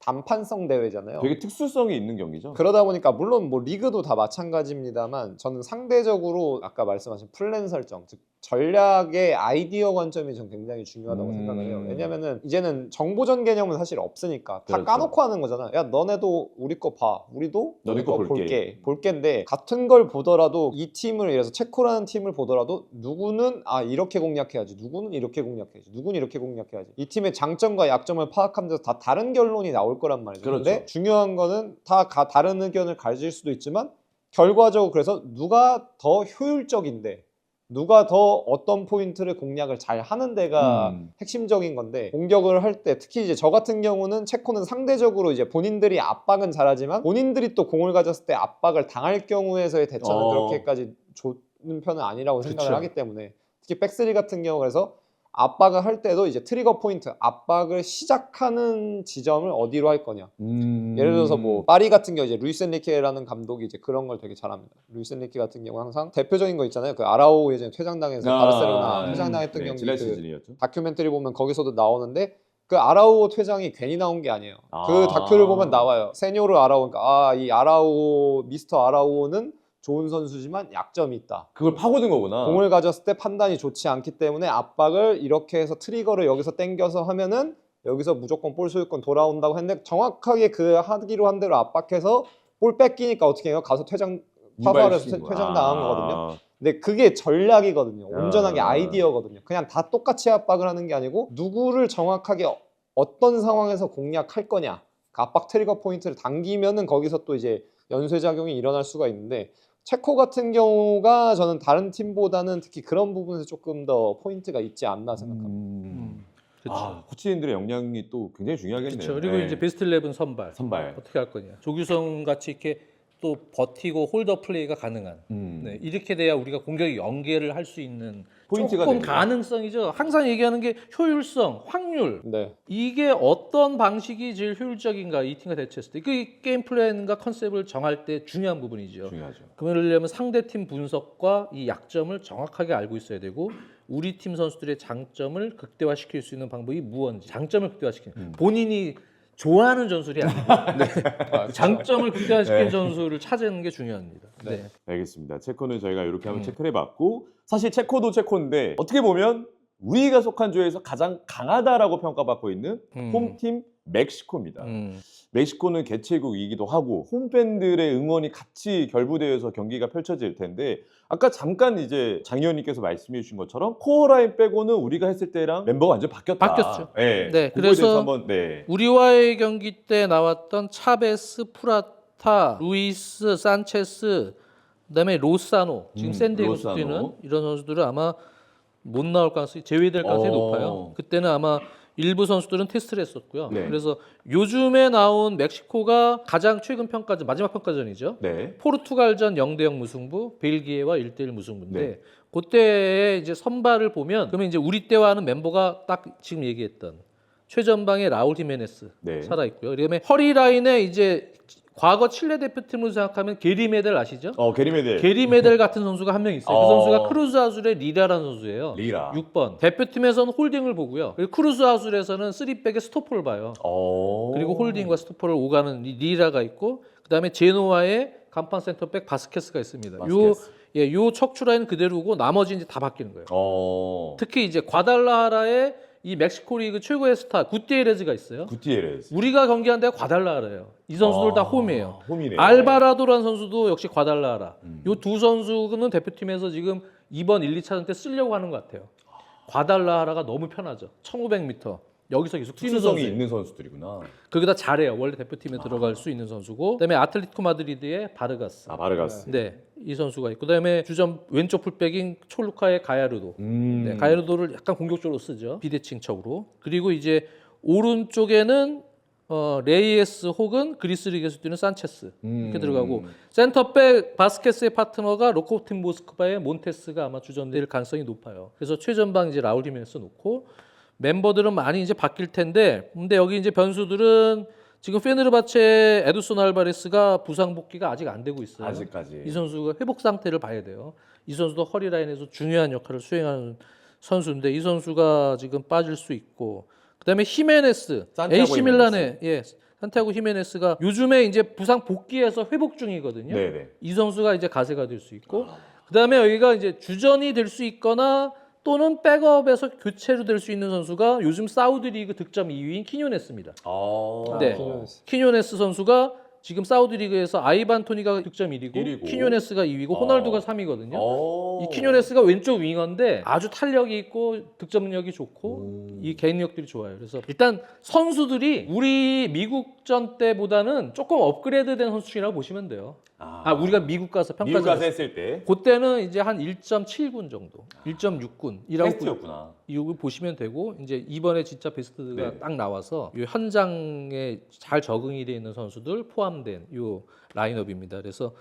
단판성 대회잖아요. 되게 특수성이 있는 경기죠. 그러다 보니까 물론 뭐 리그도 다 마찬가지입니다만 저는 상대적으로 아까 말씀하신 플랜 설정, 즉 전략의 아이디어 관점이 전 굉장히 중요하다고 생각을 해요. 왜냐면은 이제는 정보전 개념은 사실 없으니까 다 그렇죠. 까놓고 하는 거잖아. 야 너네도 우리 거 봐, 우리도 너네 거 볼게. 볼게인데 같은 걸 보더라도 이 팀을 예를 들어서 체코라는 팀을 보더라도 누구는 이렇게 공략해야지, 누구는 이렇게 공략해야지, 누구는 이렇게 공략해야지. 이 팀의 장점과 약점을 파악하면서 다 다른 결론이 나올 거란 말이죠. 그렇죠. 근데 중요한 거는 다 다른 의견을 가질 수도 있지만 결과적으로 그래서 누가 더 효율적인데 누가 더 어떤 포인트를 공략을 잘 하는 데가 핵심적인 건데 공격을 할 때 특히 이제 저 같은 경우는 체코는 상대적으로 이제 본인들이 압박은 잘하지만 본인들이 또 공을 가졌을 때 압박을 당할 경우에서의 대처는 그렇게까지 좋은 편은 아니라고 생각을 그쵸. 하기 때문에 특히 백스리 같은 경우 그래서 압박을 할 때도 이제 트리거 포인트, 압박을 시작하는 지점을 어디로 할 거냐. 예를 들어서 뭐 파리 같은 경우 이제 루이스 엔리케라는 감독이 이제 그런 걸 되게 잘합니다. 루이스 엔리케 같은 경우 항상 대표적인 거 있잖아요. 그 아라오 예전에 퇴장당해서 바르셀로나 퇴장당했던 경기 지난 그 시즌이었죠. 다큐멘터리 보면 거기서도 나오는데 그 아라오 퇴장이 괜히 나온 게 아니에요. 그 다큐를 보면 나와요. 세뇨르 아라오, 그러니까 이 아라오 미스터 아라오는 좋은 선수지만 약점이 있다. 그걸 파고든 거구나. 공을 가졌을 때 판단이 좋지 않기 때문에 압박을 이렇게 해서 트리거를 여기서 당겨서 하면은 여기서 무조건 볼 소유권 돌아온다고 했는데 정확하게 그 하기로 한 대로 압박해서 볼 뺏기니까 어떻게 해요? 가서 퇴장 파발에서 이발시킨 거야. 퇴장당한 거거든요. 근데 그게 전략이거든요. 온전하게 아이디어거든요. 그냥 다 똑같이 압박을 하는 게 아니고 누구를 정확하게 어떤 상황에서 공략할 거냐. 그 압박 트리거 포인트를 당기면은 거기서 또 이제 연쇄작용이 일어날 수가 있는데 체코 같은 경우가 저는 다른 팀보다는 특히 그런 부분에서 조금 더 포인트가 있지 않나 생각합니다. 그렇죠. 코치님들의 역량이 또 굉장히 중요하겠네요. 그렇죠. 그리고 네. 이제 베스트 11 선발 선발. 어떻게 할 거냐. 조규성 같이 이렇게 또 버티고 홀더 플레이가 가능한. 네, 이렇게 돼야 우리가 공격에 연계를 할 수 있는 포인트가 조금 됩니다. 가능성이죠. 항상 얘기하는 게 효율성, 확률. 네. 이게 어떤 방식이 제일 효율적인가 이 팀과 대처했을 때 그 게임 플랜과 컨셉을 정할 때 중요한 부분이죠. 중요하죠. 그러려면 상대 팀 분석과 이 약점을 정확하게 알고 있어야 되고 우리 팀 선수들의 장점을 극대화시킬 수 있는 방법이 무언지 장점을 극대화시키는 본인이 좋아하는 전술이 아니고 장점을 극대화시키는 네. 전술을 찾는 게 중요합니다. 네. 알겠습니다. 체코는 저희가 이렇게 한번 체크를 해봤고 사실 체코도 체코인데 어떻게 보면 우리가 속한 조에서 가장 강하다라고 평가받고 있는 홈팀 멕시코입니다. 멕시코는 개최국이기도 하고 홈팬들의 응원이 같이 결부되어서 경기가 펼쳐질 텐데 아까 잠깐 이제 장 의원님께서 말씀해 주신 것처럼 코어라인 빼고는 우리가 했을 때랑 mem버가 완전 바뀌었다. 바뀌었죠. 네. 네, 그거에 대해서 그래서 한번 네. 우리와의 경기 때 나왔던 차베스, 프라타, 루이스, 산체스, 그다음에 로사노 지금 샌디에고에서 로사노. 뛰는 이런 선수들은 아마 못 나올 가능성이 제외될 가능성이 높아요. 그때는 아마 일부 선수들은 테스트를 했었고요. 네. 그래서 요즘에 나온 멕시코가 가장 최근 평가전 마지막 평가전이죠. 네. 포르투갈전 0대0 무승부, 벨기에와 1대1 무승부인데 네. 그때 이제 선발을 보면 그러면 이제 우리 때와 하는 멤버가 딱 지금 얘기했던 최전방에 라울 히메네스 네. 살아 있고요. 그다음에 허리 라인에 이제 과거 칠레 대표팀으로 생각하면 게리 메델 아시죠? 게리 메델. 게리 메델 같은 선수가 한 명 있어요. 그 어. 선수가 크루즈 아술의 리라라는 선수예요. 리라. 6번. 대표팀에서는 홀딩을 보고요. 그리고 크루즈 아술에서는 3백의 스토퍼를 봐요. 그리고 홀딩과 스토퍼를 오가는 리라가 있고 그다음에 제노아의 간판 센터백 바스케스가 있습니다. 요 척추 라인 그대로고 나머지 이제 다 바뀌는 거예요. 특히 이제 과달라하라의 이 멕시코 리그 최고의 스타 구티에레즈가 있어요. 구티에레스. 우리가 경기한 데가 과달라하라예요. 이 선수들 다 홈이에요. 홈이네. 알바라도라는 선수도 역시 과달라하라. 요 두 선수는 대표팀에서 지금 이번 1, 2차전 때 쓰려고 하는 것 같아요. 과달라하라가 너무 편하죠. 1500m. 여기서 계속 뛰는 투수성이 선수. 있는 선수들이구나. 거기다 잘해요. 원래 대표팀에 들어갈 수 있는 선수고. 그다음에 아틀레티코 마드리드의 바르가스. 바르가스. 네. 이 선수가 있고 그다음에 주전 왼쪽 풀백인 촐루카의 가야르도. 네, 가야르도를 약간 공격적으로 쓰죠. 비대칭척으로. 그리고 이제 오른쪽에는 레이에스 혹은 그리스 리그에서 뛰는 산체스 이렇게 들어가고 센터백 바스케스의 파트너가 로코팀 모스크바의 몬테스가 아마 주전될 가능성이 높아요. 그래서 최전방 이제 라울 히메네스 놓고 멤버들은 많이 이제 바뀔 텐데 근데 여기 이제 변수들은 지금 페네르바체 에두손 알바레스가 부상 복귀가 아직 안 되고 있어요. 아직까지. 이 선수가 회복 상태를 봐야 돼요. 이 선수도 허리 라인에서 중요한 역할을 수행하는 선수인데 이 선수가 지금 빠질 수 있고 그다음에 히메네스 산티아고 AC 밀란의 산티아고 히메네스가 요즘에 이제 부상 복귀해서 회복 중이거든요. 네네. 이 선수가 이제 가세가 될 수 있고 그다음에 여기가 이제 주전이 될 수 있거나 또는 백업에서 교체로 될 수 있는 선수가 요즘 사우디 리그 득점 2위인 키뇨네스입니다. 네. 키뇨네스 선수가 지금 사우디 리그에서 아이반 토니가 득점 1위고 1위고. 키뇨네스가 2위고 호날두가 3위거든요. 이 이 키뇨네스가 왼쪽 윙어인데 아주 탄력이 있고 득점력이 좋고 이 개인력들이 좋아요. 그래서 일단 선수들이 우리 미국전 때보다는 조금 업그레이드된 선수들이라고 보시면 돼요. 우리가 미국 가서 미국 가서 평가전 했을 때 그때는 이제 한 1.7군 정도, 1.6군이라고 테스트였구나. 이거 보시면 되고 이제 이번에 진짜 베스트가 네. 딱 나와서 이 현장에 잘 적응이 돼 있는 선수들 포함된 이 라인업입니다. 그래서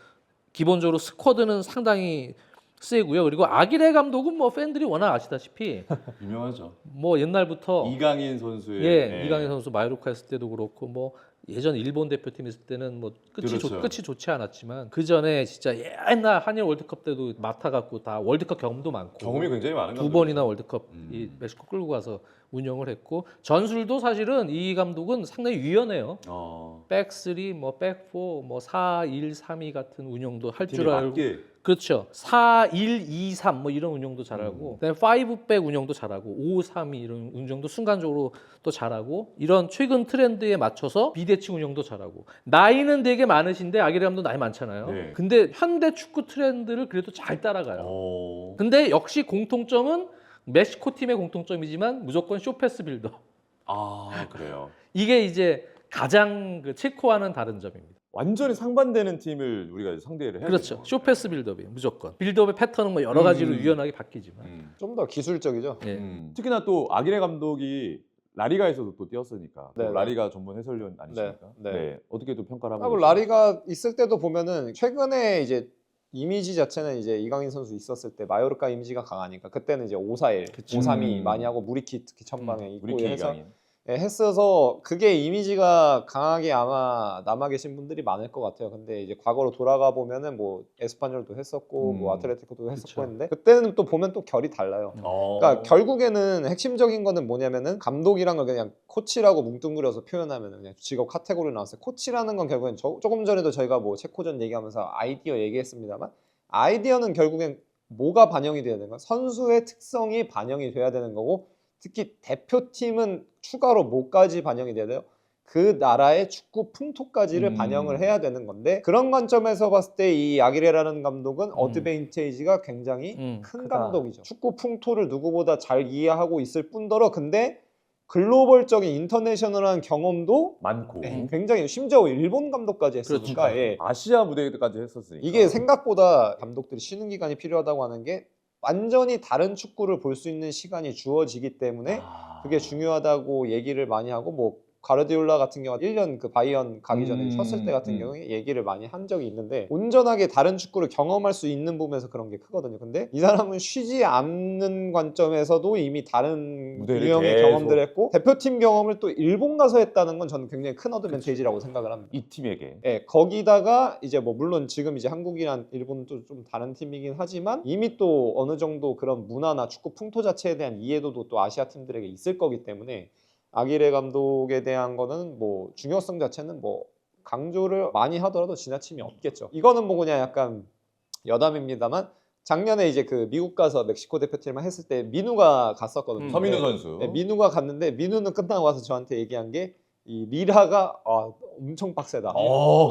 기본적으로 스쿼드는 상당히 세고요. 그리고 아기레 감독은 뭐 팬들이 워낙 아시다시피 유명하죠. 뭐 옛날부터 이강인 선수의 이강인 선수 마요르카 했을 때도 그렇고 뭐 예전 일본 대표팀 있을 때는 뭐 그렇죠. 끝이 좋지 않았지만 그 전에 진짜 옛날 한일 월드컵 때도 맡아갖고 다 월드컵 경험도 많고 경험이 굉장히 많은 두 번이나 월드컵 이 멕시코 끌고 가서 운영을 했고 전술도 사실은 이 감독은 상당히 유연해요. 백3, 뭐 백4, 뭐 4-1-3-2 같은 운영도 할 줄 알고 그렇죠. 4-1-2-3 뭐 이런 운영도 잘하고 그다음에 5백 운영도 잘하고 5-3-2 이런 운영도 순간적으로 또 잘하고 이런 최근 트렌드에 맞춰서 비대칭 운영도 잘하고 나이는 되게 많으신데 아기레 감독 나이 많잖아요. 네. 근데 현대 축구 트렌드를 그래도 잘 따라가요. 근데 역시 공통점은 멕시코 팀의 공통점이지만 무조건 쇼패스 빌더. 그래요. 이게 이제 가장 그 체코와는 다른 점입니다. 완전히 상반되는 팀을 우리가 이제 상대를 해야 그렇죠. 되죠. 쇼패스 빌드업이에요. 무조건. 빌드업의 패턴은 뭐 여러 가지로 유연하게 바뀌지만. 좀 더 기술적이죠. 예. 특히나 또 아기레 감독이 라리가에서도 또 뛰었으니까 또 네, 라리가 전문 해설위원 아니십니까? 네. 어떻게 또 평가를 하고 뭐 계시나요? 라리가 있을 때도 보면은 최근에 이제 이미지 자체는 이제 이강인 선수 있었을 때 마요르카 이미지가 강하니까 그때는 이제 5-4-1, 그쵸. 5-3-2 많이 하고 무리키 특히 전방에 있고 우리 해서 이강인. 했어서 그게 이미지가 강하게 아마 남아 계신 분들이 많을 것 같아요. 근데 이제 과거로 돌아가 보면은 뭐 에스파뇰도 했었고 뭐 아틀레티코도 했었고 그쵸. 했는데 그때는 또 보면 또 결이 달라요. 그러니까 결국에는 핵심적인 거는 뭐냐면은 감독이란 걸 그냥 코치라고 뭉뚱그려서 표현하면은 그냥 직업 카테고리로 나왔어요. 코치라는 건 결국엔 조금 전에도 저희가 뭐 체코전 얘기하면서 아이디어 얘기했습니다만 아이디어는 결국엔 뭐가 반영이 돼야 되는 거야? 선수의 특성이 반영이 돼야 되는 거고 특히 대표팀은 추가로 뭐까지 반영이 돼야 돼요? 그 나라의 축구 풍토까지를 반영을 해야 되는 건데 그런 관점에서 봤을 때 이 아기레라는 감독은 어드밴티지가 굉장히 큰 크다. 감독이죠. 축구 풍토를 누구보다 잘 이해하고 있을 뿐더러 근데 글로벌적인 인터내셔널한 경험도 많고 굉장히 심지어 일본 감독까지 했으니까 그렇죠. 예. 아시아 무대까지 했었으니까 이게 생각보다 감독들이 쉬는 기간이 필요하다고 하는 게 완전히 다른 축구를 볼 수 있는 시간이 주어지기 때문에 그게 중요하다고 얘기를 많이 하고 뭐 가르디올라 같은 경우 1년 그 바이언 가기 전에 쉬었을 때 같은 경우에 얘기를 많이 한 적이 있는데 온전하게 다른 축구를 경험할 수 있는 부분에서 그런 게 크거든요. 근데 이 사람은 쉬지 않는 관점에서도 이미 다른 무대를 유형의 계속. 경험들을 했고 대표팀 경험을 또 일본 가서 했다는 건 저는 굉장히 큰 어드밴티지라고 생각을 합니다. 이 팀에게 예, 거기다가 이제 뭐 물론 지금 이제 한국이랑 일본도 좀 다른 팀이긴 하지만 이미 또 어느 정도 그런 문화나 축구 풍토 자체에 대한 이해도도 또 아시아 팀들에게 있을 거기 때문에 아기레 감독에 대한 거는 뭐 중요성 자체는 뭐 강조를 많이 하더라도 지나침이 없겠죠. 이거는 뭐 그냥 약간 여담입니다만 작년에 이제 그 미국 가서 멕시코 대표팀을 했을 때 민우가 갔었거든요. 서민우 네. 선수 네, 민우가 갔는데 민우는 끝나고 와서 저한테 얘기한 게 이 리라가 엄청 빡세다.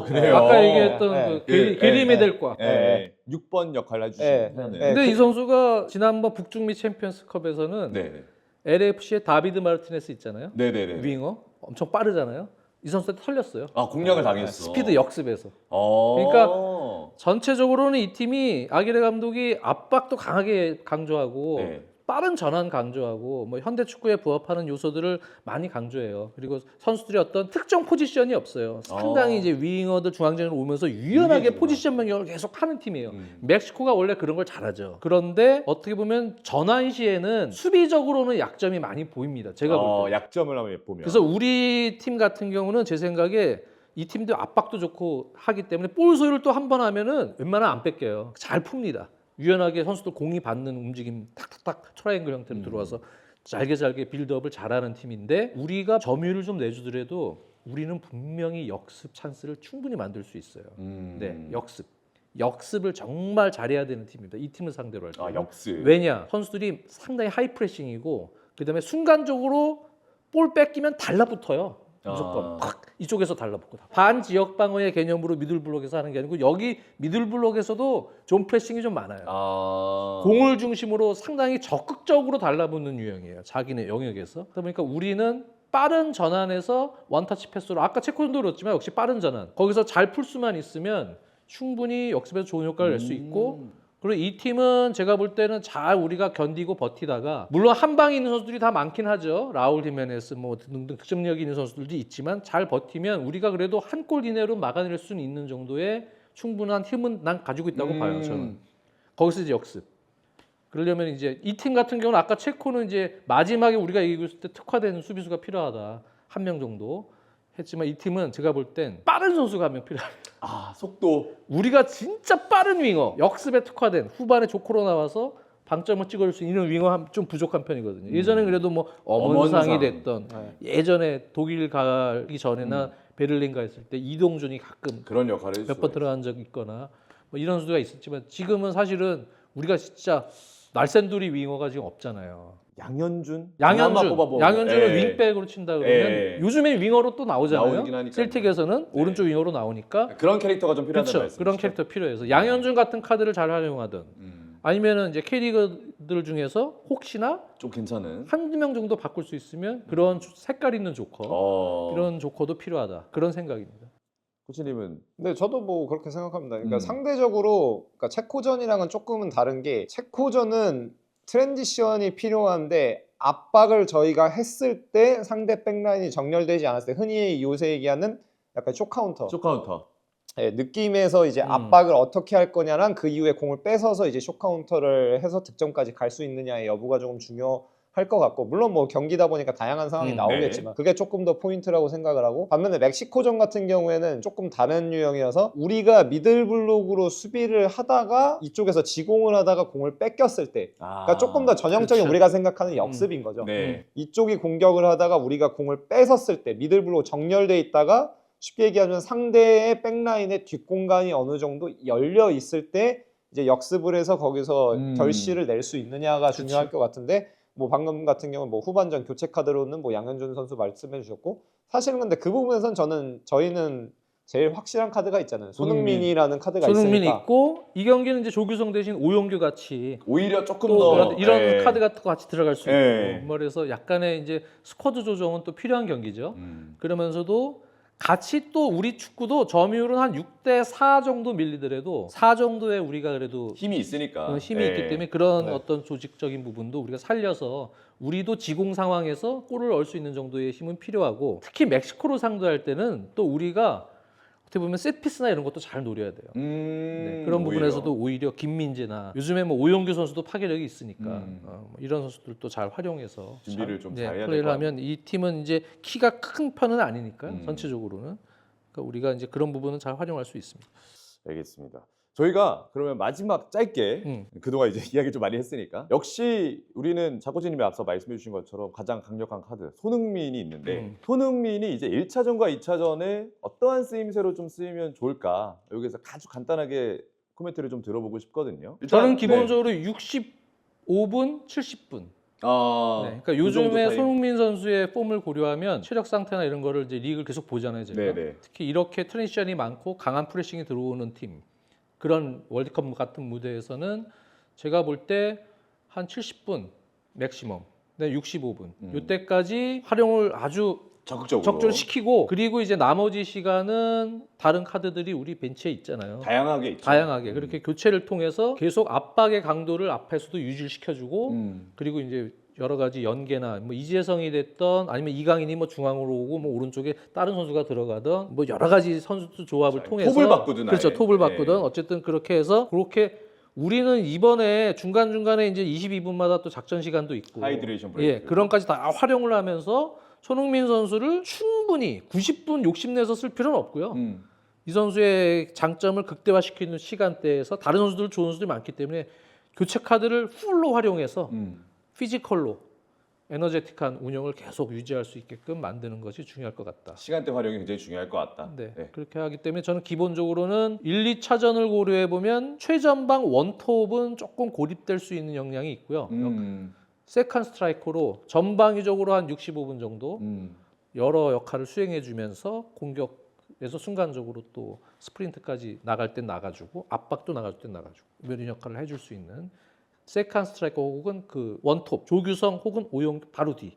그래요. 아까 얘기했던 네. 그 게리메 델과. 예, 6번 역할을 해주신 네. 네. 근데 이 선수가 지난번 북중미 챔피언스컵에서는 네. LAFC의 다비드 마르티네스 있잖아요. 네네네. 윙어 엄청 빠르잖아요. 이 선수한테 털렸어요. 공략을 당했어. 스피드 역습에서. 그러니까 전체적으로는 이 팀이 아기레 감독이 압박도 강하게 강조하고 네. 빠른 전환 강조하고 뭐 현대 축구에 부합하는 요소들을 많이 강조해요. 그리고 선수들이 어떤 특정 포지션이 없어요. 상당히 이제 윙어들 중앙전으로 오면서 유연하게 유리해지구나. 포지션 변경을 계속 하는 팀이에요. 멕시코가 원래 그런 걸 잘하죠. 그런데 어떻게 보면 전환 시에는 수비적으로는 약점이 많이 보입니다. 제가 볼 때. 약점을 한번 보면 그래서 우리 팀 같은 경우는 제 생각에 이 팀도 압박도 좋고 하기 때문에 볼 소유를 또 한 번 하면은 웬만하면 안 뺏겨요. 잘 풉니다. 유연하게 선수들 공이 받는 움직임 탁탁탁 트라이앵글 형태로 들어와서 잘게 빌드업을 잘하는 팀인데 우리가 점유율을 좀 내주더라도 우리는 분명히 역습 찬스를 충분히 만들 수 있어요. 네, 역습을 정말 잘해야 되는 팀입니다. 이 팀을 상대로 할 때. 역습. 왜냐? 선수들이 상당히 하이 프레싱이고 그다음에 순간적으로 볼 뺏기면 달라붙어요. 무조건 팍 이쪽에서 달라붙고 반 지역 방어의 개념으로 미들블록에서 하는 게 아니고 여기 미들블록에서도 존 프레싱이 좀 많아요. 공을 중심으로 상당히 적극적으로 달라붙는 유형이에요. 자기네 영역에서. 그러다 보니까 우리는 빠른 전환에서 원터치 패스로 아까 체코전도 그렇지만 역시 빠른 전환 거기서 잘 풀 수만 있으면 충분히 역습에서 좋은 효과를 낼 수 있고 그리고 이 팀은 제가 볼 때는 잘 우리가 견디고 버티다가 물론 한 방에 있는 선수들이 다 많긴 하죠. 라울 히메네스 뭐 등등 득점력이 있는 선수들도 있지만 잘 버티면 우리가 그래도 한 골 이내로 막아낼 수는 있는 정도의 충분한 힘은 난 가지고 있다고 봐요. 저는 거기서 이제 역습. 그러려면 이제 이 팀 같은 경우는 아까 체코는 이제 마지막에 우리가 이기고 있을 때 특화된 수비수가 필요하다. 한 명 정도 했지만 이 팀은 제가 볼 땐 빠른 선수가 한 명 필요합니다. 속도. 우리가 진짜 빠른 윙어, 역습에 특화된 후반에 조커로 나와서 방점을 찍어줄 수 있는 윙어 좀 부족한 편이거든요. 예전에 그래도 뭐 엄원상이 엄원상. 됐던 네. 예전에 독일 가기 전에나 베를린 가 있을 때 이동준이 가끔 그런 역할을 몇 번 들어간 적이 있거나 뭐 이런 수가 있었지만 지금은 사실은 우리가 진짜 날쌘돌이 윙어가 지금 없잖아요. 양현준 그나마 뽑아보면. 양현준을 예. 윙백으로 친다 그러면 예. 요즘에 윙어로 또 나오잖아요. 나오긴 하니까요. 셀틱에서는 오른쪽 윙어로 나오니까 그런 캐릭터가 좀 필요하다는 그렇죠. 말씀이시죠? 그런 캐릭터 필요해서 양현준 같은 카드를 잘 활용하든 아니면은 이제 캐리거들 중에서 혹시나 좀 괜찮은. 한두 명 정도 바꿀 수 있으면 그런 색깔 있는 조커 이런 조커도 필요하다 그런 생각입니다. 코치님은 네, 저도 뭐 그렇게 생각합니다. 그러니까 음. 상대적으로 그러니까 체코전이랑은 조금은 다른 게 체코전은 트랜지션이 필요한데 압박을 저희가 했을 때 상대 백라인이 정렬되지 않았을 때 흔히 요새 얘기하는 약간 쇼카운터 쇼카운터. 네, 느낌에서 이제 압박을 어떻게 할 거냐랑 그 이후에 공을 뺏어서 이제 쇼카운터를 해서 득점까지 갈 수 있느냐의 여부가 조금 중요할 것 같고 물론 뭐 경기다 보니까 다양한 상황이 나오겠지만 그게 조금 더 포인트라고 생각을 하고 반면에 멕시코전 같은 경우에는 조금 다른 유형이어서 우리가 미들블록으로 수비를 하다가 이쪽에서 지공을 하다가 공을 뺏겼을 때 그러니까 조금 더 전형적인 그렇죠. 우리가 생각하는 역습인 거죠. 네. 이쪽이 공격을 하다가 우리가 공을 뺏었을 때 미들블록 정렬돼 있다가 쉽게 얘기하면 상대의 백라인의 뒷공간이 어느 정도 열려 있을 때 이제 역습을 해서 거기서 결실을 낼 수 있느냐가 중요할 것 같은데 뭐 방금 같은 경우는 뭐 후반전 교체 카드로는 뭐 양현준 선수 말씀해 주셨고 사실은 근데 그 부분에선 저희는 제일 확실한 카드가 있잖아요. 손흥민이라는 카드가 손흥민 있으니까. 있고 이 경기는 이제 조규성 대신 오용규 같이 오히려 조금 또 더 이런 예. 카드 같은 거 같이 들어갈 수 예. 있고 그래서 약간의 이제 스쿼드 조정은 또 필요한 경기죠. 그러면서도 같이 또 우리 축구도 점유율은 한 6대4 정도 밀리더라도 4 정도의 우리가 그래도 힘이 있으니까. 힘이 예. 있기 때문에 그런 네. 어떤 조직적인 부분도 우리가 살려서 우리도 지공 상황에서 골을 넣을 수 있는 정도의 힘은 필요하고 특히 멕시코로 상대할 때는 또 우리가 어떻게 보면 셋피스나 이런 것도 잘 노려야 돼요. 네, 그런 부분에서도 오히려 김민재나 요즘에 뭐 오용규 선수도 파괴력이 있으니까 뭐 이런 선수들도 잘 활용해서 준비를 좀 네, 잘 해야 될 플레이를 것 하면 이 팀은 이제 키가 큰 편은 아니니까 음. 전체적으로는 그러니까 우리가 이제 그런 부분은 잘 활용할 수 있습니다. 알겠습니다. 저희가 그러면 마지막 짧게 그동안 이제 이야기 좀 많이 했으니까 역시 우리는 자코지님이 앞서 말씀해 주신 것처럼 가장 강력한 카드 손흥민이 있는데 손흥민이 이제 1차전과 2차전에 어떠한 쓰임새로 좀 쓰이면 좋을까 여기서 아주 간단하게 코멘트를 좀 들어보고 싶거든요. 일단, 저는 기본적으로 65분, 70분. 네, 그러니까 요즘에 손흥민 선수의 폼을 고려하면 체력 상태나 이런 거를 이제 리그를 계속 보잖아요, 제가. 네네. 특히 이렇게 트랜지션이 많고 강한 프레싱이 들어오는 팀 그런 월드컵 같은 무대에서는 제가 볼 때 한 70분 맥시멈, 네, 65분 이때까지 활용을 아주 적극적으로 시키고 그리고 이제 나머지 시간은 다른 카드들이 우리 벤치에 있잖아요. 다양하게 있죠. 다양하게 그렇게 교체를 통해서 계속 압박의 강도를 앞에서도 유지를 시켜주고 그리고 이제 여러 가지 연계나 뭐 이재성이 됐던 아니면 이강인이 뭐 중앙으로 오고 뭐 오른쪽에 다른 선수가 들어가던 뭐 여러 가지 선수 조합을 통해서 톱을 바꾸든 그렇죠 아예. 톱을 바꾸든 네. 어쨌든 그렇게 해서 그렇게 우리는 이번에 중간중간에 이제 22분마다 또 작전 시간도 있고 하이드레이션 브레이크. 예 그런 까지 다 활용을 하면서 손흥민 선수를 충분히 90분 욕심내서 쓸 필요는 없고요. 이 선수의 장점을 극대화시키는 시간대에서 다른 선수들 좋은 선수들이 많기 때문에 교체 카드를 풀로 활용해서 피지컬로 에너제틱한 운영을 계속 유지할 수 있게끔 만드는 것이 중요할 것 같다. 시간대 활용이 굉장히 중요할 것 같다. 네, 그렇게 하기 때문에 저는 기본적으로는 1, 2차전을 고려해 보면 최전방 원톱은 조금 고립될 수 있는 영향이 있고요. 세컨 스트라이커로 전방위적으로 한 65분 정도 여러 역할을 수행해 주면서 공격에서 순간적으로 또 스프린트까지 나갈 땐 나가주고 압박도 나갈 땐 나가주고 이런 역할을 해줄 수 있는 세컨 스트라이커 혹은 그 원톱 조규성 혹은 오용 바로 뒤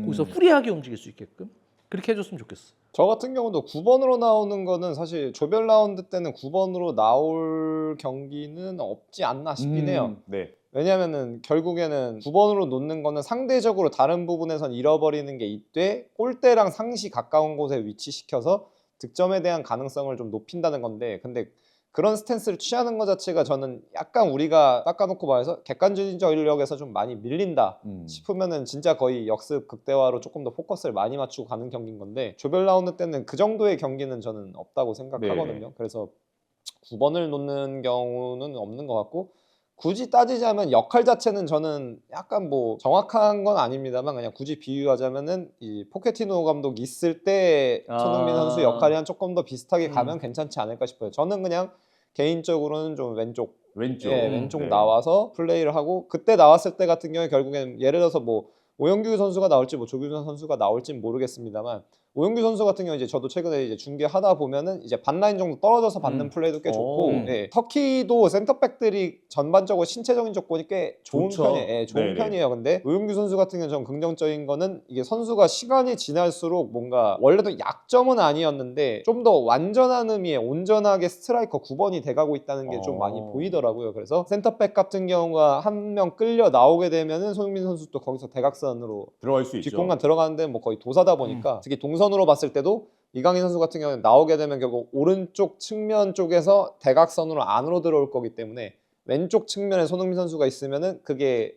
거기서 후리하게 움직일 수 있게끔 그렇게 해줬으면 좋겠어. 저 같은 경우도 9번으로 나오는 거는 사실 조별 라운드 때는 9번으로 나올 경기는 없지 않나 싶긴 해요. 네. 왜냐면은 결국에는 9번으로 놓는 거는 상대적으로 다른 부분에선 잃어버리는 게 있되 골대랑 상시 가까운 곳에 위치시켜서 득점에 대한 가능성을 좀 높인다는 건데 근데 그런 스탠스를 취하는 것 자체가 저는 약간 우리가 닦아놓고 봐서 객관적인 전력에서 좀 많이 밀린다 싶으면은 진짜 거의 역습 극대화로 조금 더 포커스를 많이 맞추고 가는 경기인 건데 조별 라운드 때는 그 정도의 경기는 저는 없다고 생각하거든요. 그래서 9번을 놓는 경우는 없는 것 같고 굳이 따지자면 역할 자체는 저는 약간 뭐 정확한 건 아닙니다만 그냥 굳이 비유하자면은 이 포케티노 감독 있을 때 손흥민 선수 역할이랑 조금 더 비슷하게 가면 괜찮지 않을까 싶어요. 저는 그냥 개인적으로는 좀 왼쪽 예, 왼쪽 네. 나와서 플레이를 하고 그때 나왔을 때 같은 경우에 결국엔 예를 들어서 뭐 오영규 선수가 나올지 뭐 조규성 선수가 나올지는 모르겠습니다만 오영규 선수 같은 경우 이제 저도 최근에 이제 중계하다 보면은 이제 반라인 정도 떨어져서 받는 플레이도 꽤 좋고 예, 터키도 센터백들이 전반적으로 신체적인 조건이 꽤 좋은 좋죠. 편이에요. 예, 좋은 네네. 편이에요. 근데 오영규 선수 같은 경우는 좀 긍정적인 거는 이게 선수가 시간이 지날수록 뭔가 원래도 약점은 아니었는데 좀 더 완전한 의미의 온전하게 스트라이커 9번이 돼가고 있다는 게 좀 많이 보이더라고요. 그래서 센터백 같은 경우가 한 명 끌려 나오게 되면은 손흥민 선수도 거기서 대각선으로 들어갈 수 있죠. 뒷공간 들어가는데 뭐 거의 도사다 보니까 특히 동선으로 봤을 때도 이강인 선수 같은 경우는 나오게 되면 결국 오른쪽 측면 쪽에서 대각선으로 안으로 들어올 거기 때문에 왼쪽 측면에 손흥민 선수가 있으면은 그게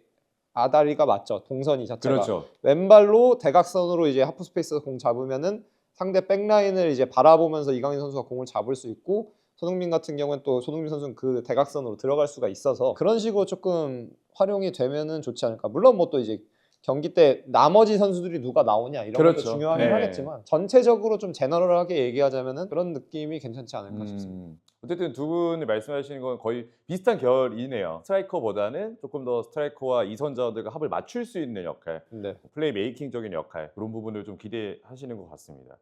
아다리가 맞죠. 동선이 자체가 그렇죠. 왼발로 대각선으로 이제 하프 스페이스에서 공 잡으면은 상대 백라인을 이제 바라보면서 이강인 선수가 공을 잡을 수 있고 손흥민 같은 경우는 또 손흥민 선수는 그 대각선으로 들어갈 수가 있어서 그런 식으로 조금 활용이 되면은 좋지 않을까. 물론 뭐 또 이제 경기 때 나머지 선수들이 누가 나오냐 이런 그렇죠. 것도 중요하긴 네. 하겠지만 전체적으로 좀 제너럴하게 얘기하자면은 그런 느낌이 괜찮지 않을까 싶습니다. 어쨌든 두 분이 말씀하시는 건 거의 비슷한 결이네요. 스트라이커보다는 조금 더 스트라이커와 이선자들과 합을 맞출 수 있는 역할, 네. 플레이 메이킹적인 역할 그런 부분을 좀 기대하시는 것 같습니다.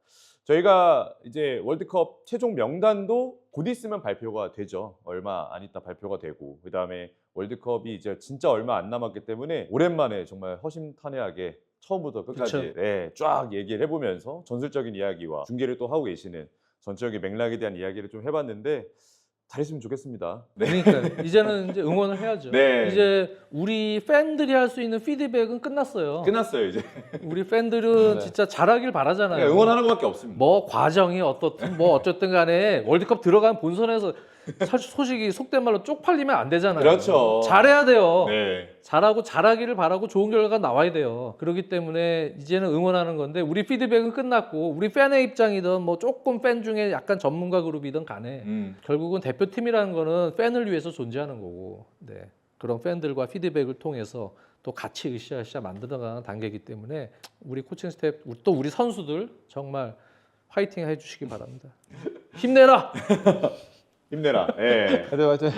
저희가 이제 월드컵 최종 명단도 곧 있으면 발표가 되죠. 얼마 안 있다 발표가 되고 그다음에 월드컵이 이제 진짜 얼마 안 남았기 때문에 오랜만에 정말 허심탄회하게 처음부터 끝까지 그쵸. 네, 쫙 얘기를 해보면서 전술적인 이야기와 중계를 또 하고 계시는 전체적인 맥락에 대한 이야기를 좀 해봤는데 잘했으면 좋겠습니다. 네. 그러니까 이제는 이제 응원을 해야죠. 네. 이제 우리 팬들이 할 수 있는 피드백은 끝났어요. 끝났어요 이제. 우리 팬들은 네. 진짜 잘하길 바라잖아요. 그러니까 응원하는 것밖에 없습니다. 뭐 과정이 어떻든 뭐 어쨌든 간에 월드컵 들어간 본선에서 사실 소식이 속된 말로 쪽팔리면 안 되잖아요. 그렇죠. 잘해야 돼요. 네. 잘하고 잘하기를 바라고 좋은 결과가 나와야 돼요. 그렇기 때문에 이제는 응원하는 건데 우리 피드백은 끝났고 우리 팬의 입장이든 뭐 조금 팬 중에 약간 전문가 그룹이든 간에 결국은 대표팀이라는 거는 팬을 위해서 존재하는 거고 네. 그런 팬들과 피드백을 통해서 또 같이 으쌰으쌰 만들어가는 단계이기 때문에 우리 코칭 스태프 또 우리 선수들 정말 화이팅 해주시기 바랍니다. 힘내라. 힘내라. 예. 하여튼 화이팅.